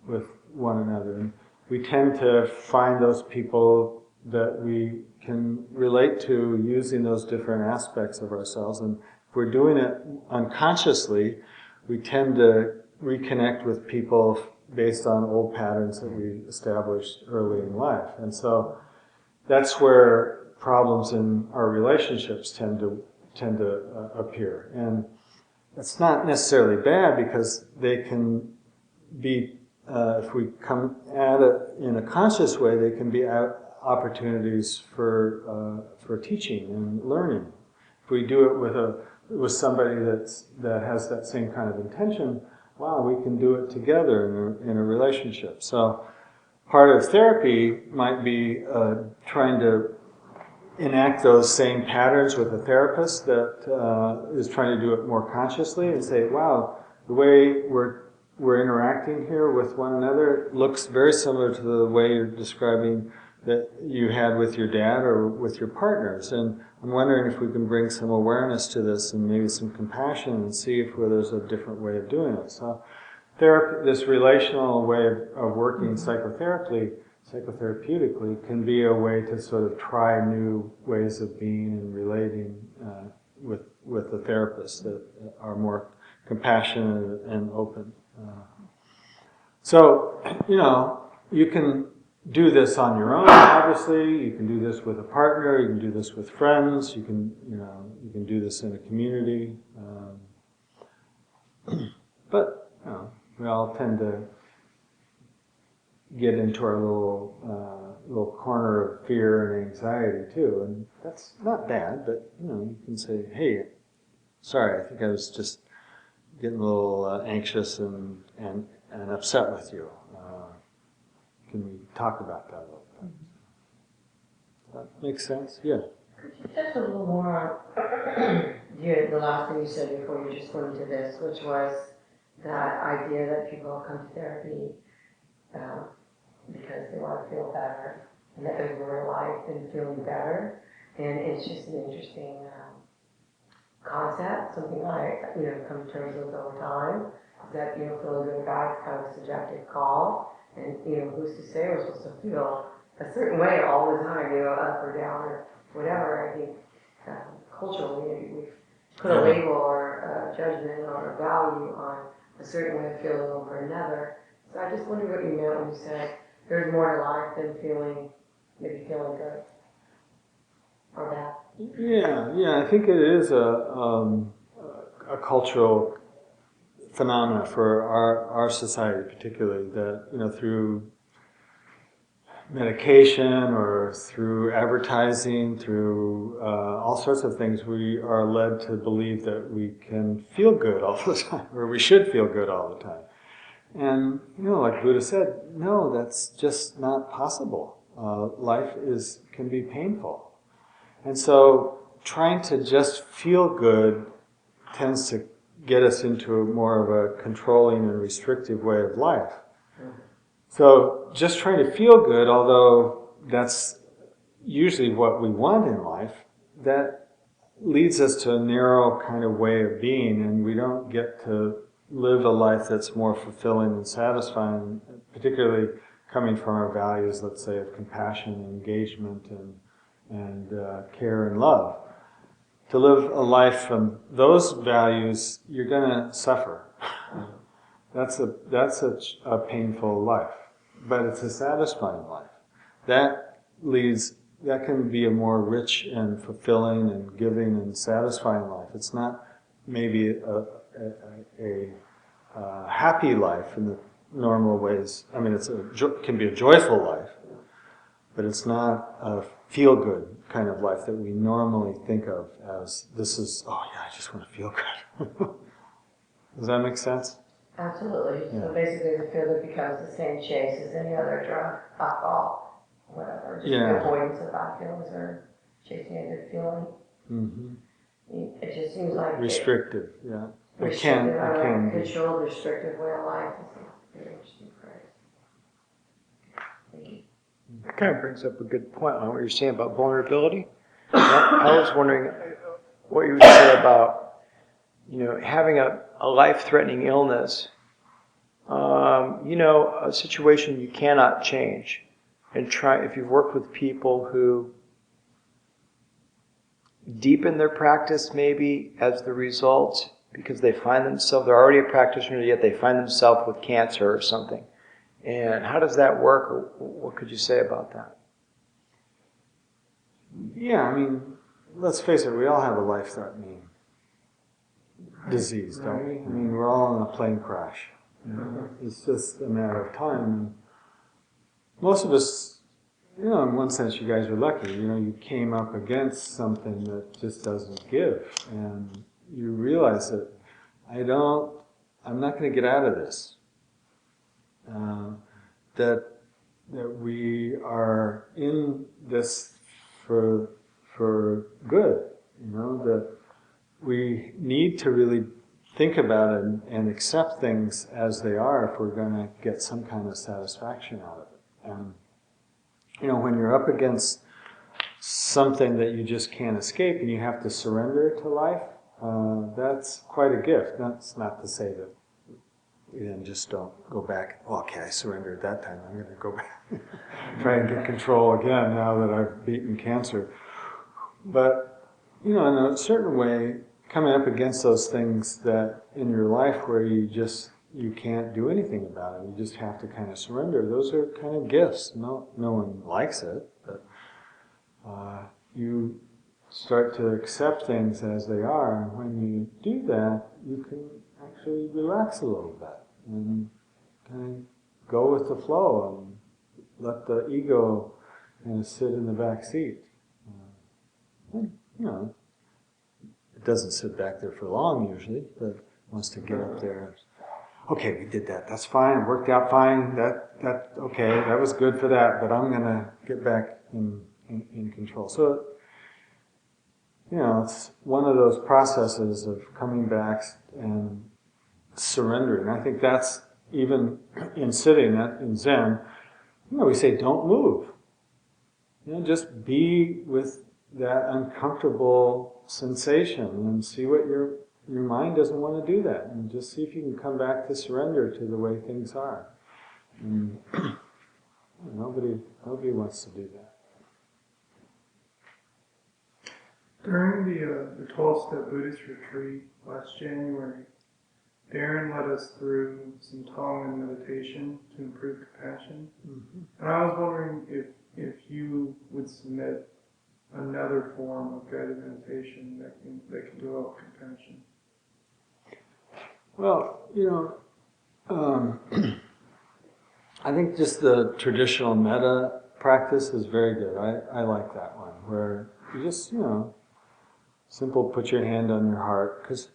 with one another. And we tend to find those people that we can relate to using those different aspects of ourselves. And if we're doing it unconsciously, we tend to reconnect with people based on old patterns that we established early in life. And so that's where problems in our relationships tend to appear. And it's not necessarily bad, because they can be, if we come at it in a conscious way, they can be opportunities for teaching and learning. If we do it with somebody that has that same kind of intention, wow, we can do it together in a relationship. So part of therapy might be trying to enact those same patterns with a therapist that is trying to do it more consciously, and say, wow, the way we're interacting here with one another looks very similar to the way you're describing that you had with your dad or with your partners. And I'm wondering if we can bring some awareness to this and maybe some compassion, and see if there's a different way of doing it. So this relational way of working psychotherapeutically can be a way to sort of try new ways of being and relating with the therapist that are more compassionate and open. So, you can do this on your own, obviously. You can do this with a partner. You can do this with friends. You can do this in a community. But, we all tend to get into our little corner of fear and anxiety too, and that's not bad. But you can say, "Hey, sorry, I think I was just getting a little anxious and upset with you. Can we talk about that a little bit?" Does that make sense? Yeah. Could you touch a little more on the last thing you said before you just went into this, which was that idea that people come to therapy because they want to feel better, and that there's more life than feeling better, and it's just an interesting concept, something I come to terms with over time. That feeling good or bad is kind of a subjective call, and who's to say we're supposed to feel a certain way all the time, up or down or whatever. I think culturally we've put a label or a judgment or a value on a certain way of feeling over another. So I just wondered what you meant when you said there's more to life than feeling good or bad. Yeah. I think it is a cultural phenomena for our society, particularly, that through medication or through advertising, through all sorts of things, we are led to believe that we can feel good all the time, or we should feel good all the time. And like Buddha said, no, that's just not possible. Life can be painful, and so trying to just feel good tends to get us into more of a controlling and restrictive way of life. So just trying to feel good, although that's usually what we want in life, that leads us to a narrow kind of way of being, and we don't get to live a life that's more fulfilling and satisfying, particularly coming from our values, let's say, of compassion, engagement, and care and love. To live a life from those values, you're going to suffer. That's a painful life, but it's a satisfying life. That that can be a more rich and fulfilling and giving and satisfying life. It's not maybe a happy life in the normal ways. I mean, can be a joyful life, but it's not a feel-good kind of life that we normally think of as, this is, oh yeah, I just want to feel good. Does that make sense? Absolutely. Yeah. So basically the feel good becomes the same chase as any other drug, alcohol, whatever. Just Yeah. the avoidance of bad feelings or chasing a good feeling. Mm-hmm. It just seems like Restrictive, yeah. restrictive, It can be. controlled, restrictive way of life is a very interesting phrase. Thank you. That kind of brings up a good point on what you're saying about vulnerability. I was wondering what you would say about, having a life-threatening illness, a situation you cannot change, and if you've worked with people who deepen their practice maybe as the result, because they're already a practitioner, yet they find themselves with cancer or something. And how does that work, or what could you say about that? Yeah, I mean, let's face it, we all have a life-threatening disease, don't we? I mean, we're all in a plane crash. It's just a matter of time. And most of us, in one sense, you guys are lucky. You came up against something that just doesn't give, and you realize that I'm not going to get out of this. That we are in this for good. That we need to really think about it and accept things as they are if we're going to get some kind of satisfaction out of it. And when you're up against something that you just can't escape and you have to surrender to life, that's quite a gift. That's not to say that you then just don't go back. Oh, okay, I surrendered that time. I'm going to go back, try and get control again now that I've beaten cancer. But in a certain way, coming up against those things that in your life where you can't do anything about it, you just have to kind of surrender. Those are kind of gifts. No one likes it, but you start to accept things as they are. And when you do that, you can actually relax a little bit and kind of go with the flow and let the ego kind of sit in the back seat. It doesn't sit back there for long usually, but wants to get up there. Okay, we did that. That's fine. It worked out fine. Okay. That was good for that. But I'm going to get back in control. So, it's one of those processes of coming back and surrendering. I think that's even in sitting in Zen. We say don't move. Just be with that uncomfortable sensation and see what your mind doesn't want to do that, and just see if you can come back to surrender to the way things are. And nobody wants to do that. During the 12-step Buddhist retreat last January, Darren led us through some Tongan meditation to improve compassion. Mm-hmm. And I was wondering if you would submit another form of guided meditation that can develop compassion. Well, I think just the traditional metta practice is very good. I like that one, where you just, simple put your hand on your heart, because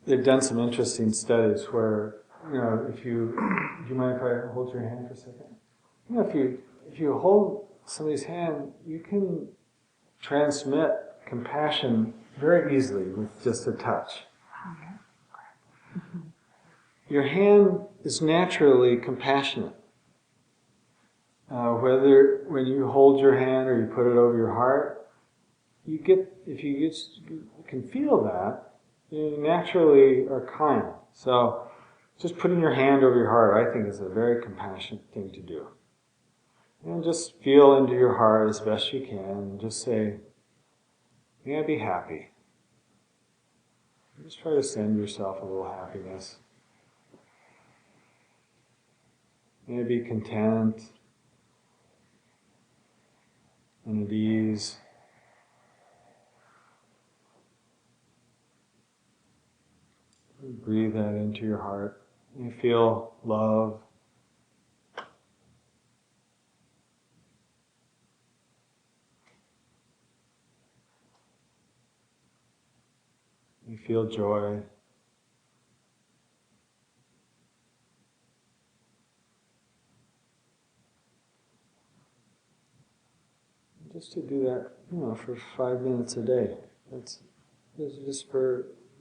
they've done some interesting studies where, do you mind if I hold your hand for a second? If you hold somebody's hand, you can transmit compassion very easily with just a touch. Your hand is naturally compassionate. Whether when you hold your hand or you put it over your heart, you can feel that, you naturally are kind. So just putting your hand over your heart, I think, is a very compassionate thing to do. And just feel into your heart as best you can, and just say, may I be happy. Just try to send yourself a little happiness. May I be content. and at ease. Breathe that into your heart. You feel love. You feel joy. Just to do that, for 5 minutes a day. That's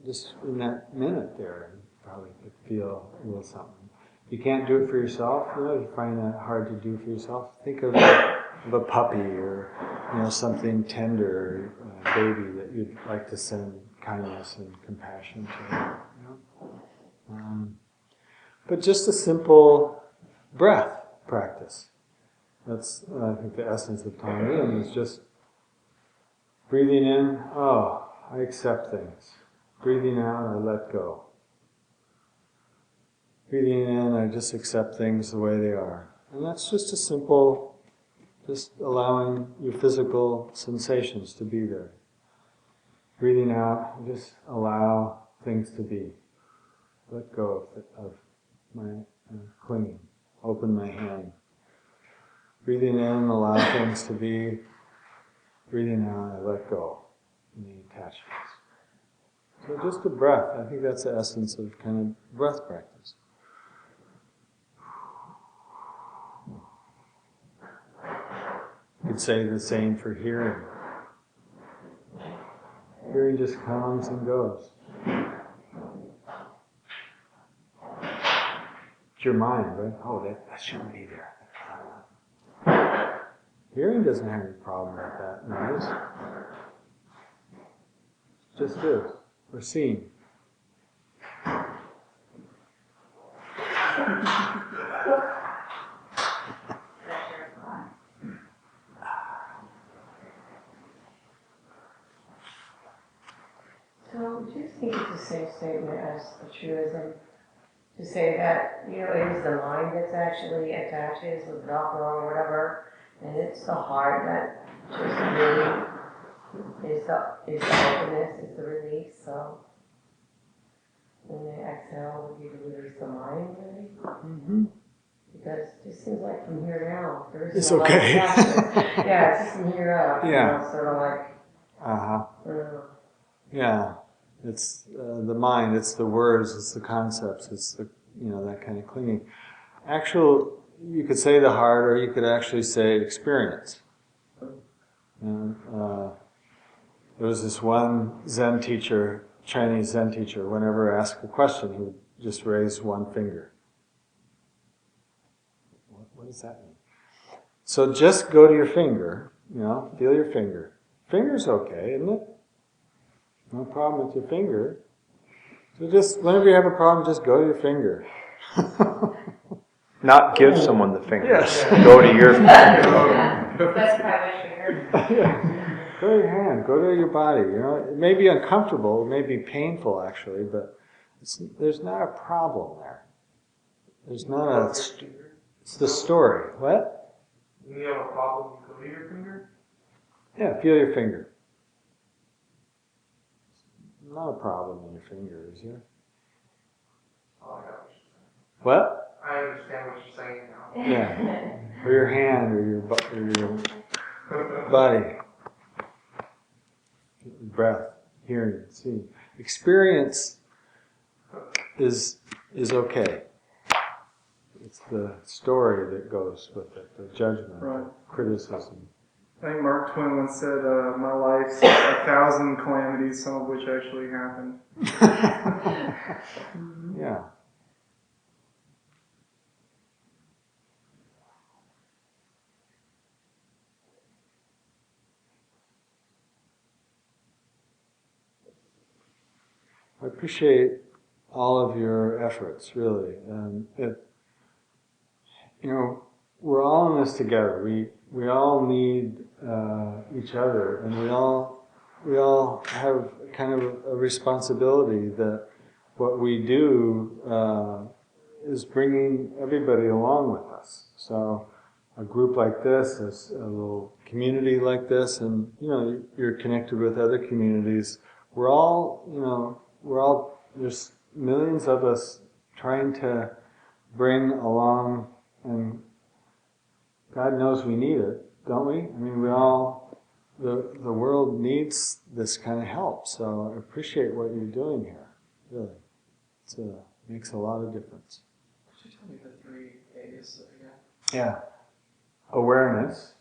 just in that minute there, you probably could feel a little something. You can't do it for yourself. You find that hard to do for yourself. Think of a puppy or something tender, a baby that you'd like to send kindness and compassion to. But just a simple breath practice. That's, I think, the essence of time in is just breathing in, oh, I accept things. Breathing out, I let go. Breathing in, I just accept things the way they are. And that's just a simple, just allowing your physical sensations to be there. Breathing out, just allow things to be. Let go of my clinging. Open my hand. Breathing in, allow things to be. Breathing out, I let go. Any attachments. So just a breath. I think that's the essence of kind of breath practice. You could say the same for hearing. Hearing just comes and goes. It's your mind, right? Oh, that shouldn't be there. Hearing doesn't have any problem with that noise. It just is. We're seeing. So, do you think it's the same statement as the truism? To say that, it is the mind that's actually attaches with dogma or whatever, and it's the heart that just really is the openness, is the release. So when they exhale, would you release the mind, really? Mm-hmm. Because it just seems like from here now, there is It's no okay. Yeah, it's just from here up. Yeah. Sort of like. Yeah. It's the mind, it's the words, it's the concepts, it's the, that kind of clinging. You could say the heart, or you could actually say experience. And, there was this one Zen teacher, Chinese Zen teacher, whenever asked a question, he would just raise one finger. What does that mean? So just go to your finger, feel your finger. Finger's okay, isn't it? No problem with your finger. So just, whenever you have a problem, just go to your finger. Not give someone the finger. Yes. Go to your finger. That's probably finger. Yeah. Go to your hand, go to your body. It may be uncomfortable, it may be painful actually, but there's not a problem there. There's not a... It's the story. What? When you have a problem, you go to your finger? Yeah, feel your finger. Not a problem in your finger, is there? Oh, I got What? I understand what you're saying now. Yeah. Or your hand, or your body. Breath, hearing, seeing. Experience is okay. It's the story that goes with it, the judgment, Right. criticism. I think Mark Twain once said, my life's 1,000 calamities, some of which actually happened. Yeah. I appreciate all of your efforts, really. We're all in this together. We all need each other, and we all have kind of a responsibility that what we do is bringing everybody along with us. So a group like this, a little community like this, and you're connected with other communities. We're all, there's millions of us trying to bring along, and God knows we need it, don't we? I mean, the world needs this kind of help, so I appreciate what you're doing here, really. It makes a lot of difference. Could you tell me the 3 A's again? Yeah. Awareness,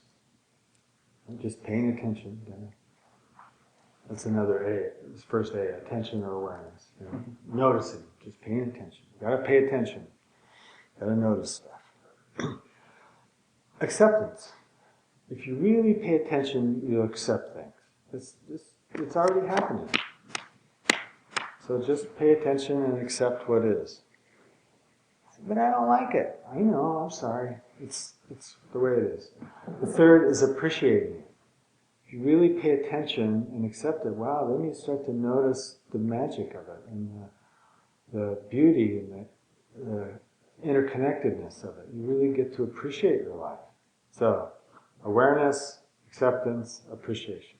just paying attention. That's another A. It's first A, attention or awareness. Noticing, just paying attention. You gotta pay attention. Gotta notice stuff. Acceptance. If you really pay attention, you'll accept things. It's already happening. So just pay attention and accept what is. But I don't like it. I know, I'm sorry. It's the way it is. The third is appreciating it. If you really pay attention and accept it, wow, then you start to notice the magic of it and the beauty and the interconnectedness of it. You really get to appreciate your life. So, awareness, acceptance, appreciation.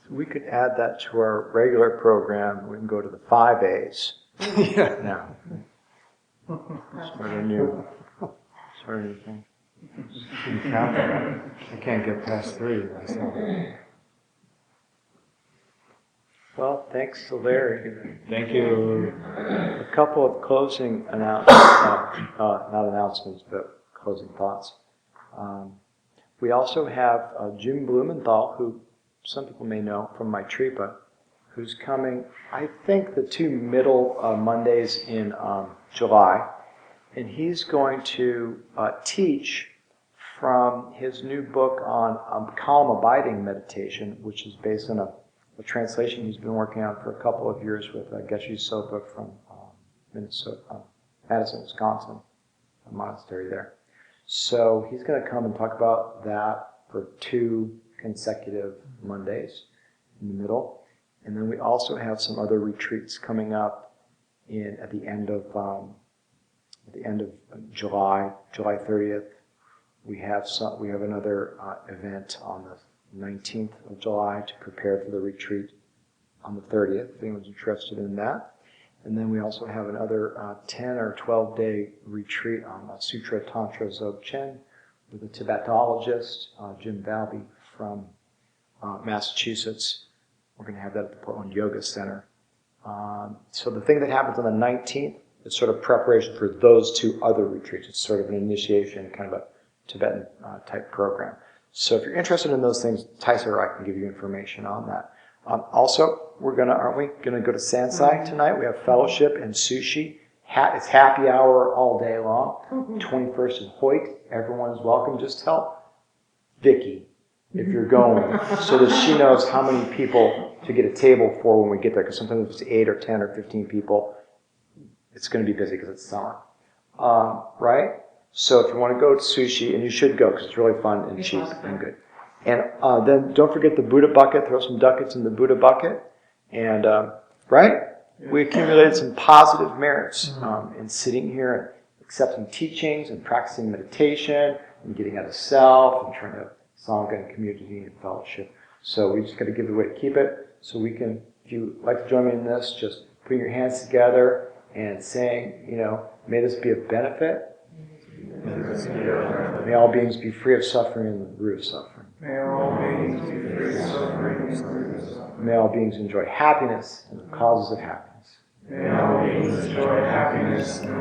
So we could add that to our regular program. We can go to the 5 A's. Yeah. Now. Start a new thing. I can't get past 3 myself. Well, thanks to Larry. Thank you. A couple of closing announcements, not announcements, but closing thoughts. We also have Jim Blumenthal, who some people may know from Maitripa, who's coming, I think, the 2 middle Mondays in July. And he's going to teach from his new book on calm abiding meditation, which is based on a translation he's been working on for a couple of years with Geshe Sopa from Madison, Wisconsin, a monastery there. So he's going to come and talk about that for 2 consecutive Mondays in the middle. And then we also have some other retreats coming up at the end of July 30th. We have another event on the 19th of July to prepare for the retreat on the 30th, if anyone's interested in that. And then we also have another 10 or 12-day retreat on Sutra Tantra Dzogchen with a Tibetologist, Jim Valby from Massachusetts. We're going to have that at the Portland Yoga Center. So the thing that happens on the 19th is sort of preparation for those 2 other retreats. It's sort of an initiation, kind of a Tibetan type program. So if you're interested in those things, Taisa or I can give you information on that. Also, aren't we going to go to Sansai tonight? We have fellowship and sushi. It's happy hour all day long. 21st is Hoyt. Everyone's welcome. Just tell Vicky if you're going so that she knows how many people to get a table for when we get there. Because sometimes if it's 8 or 10 or 15 people, it's going to be busy because it's summer. Right? So if you want to go to sushi, and you should go because it's really fun and cheap and good. And then don't forget the Buddha bucket. Throw some ducats in the Buddha bucket. And, right? We accumulated some positive merits in sitting here and accepting teachings and practicing meditation and getting out of self and trying to sangha and community and fellowship. So we just got to give it a way to keep it. So we can, if you like to join me in this, just putting your hands together and saying, may this be a benefit. May all beings be free of suffering and the root of suffering. May all beings be free of suffering and the root of suffering. May all beings enjoy happiness and the causes of happiness. May all beings enjoy happiness and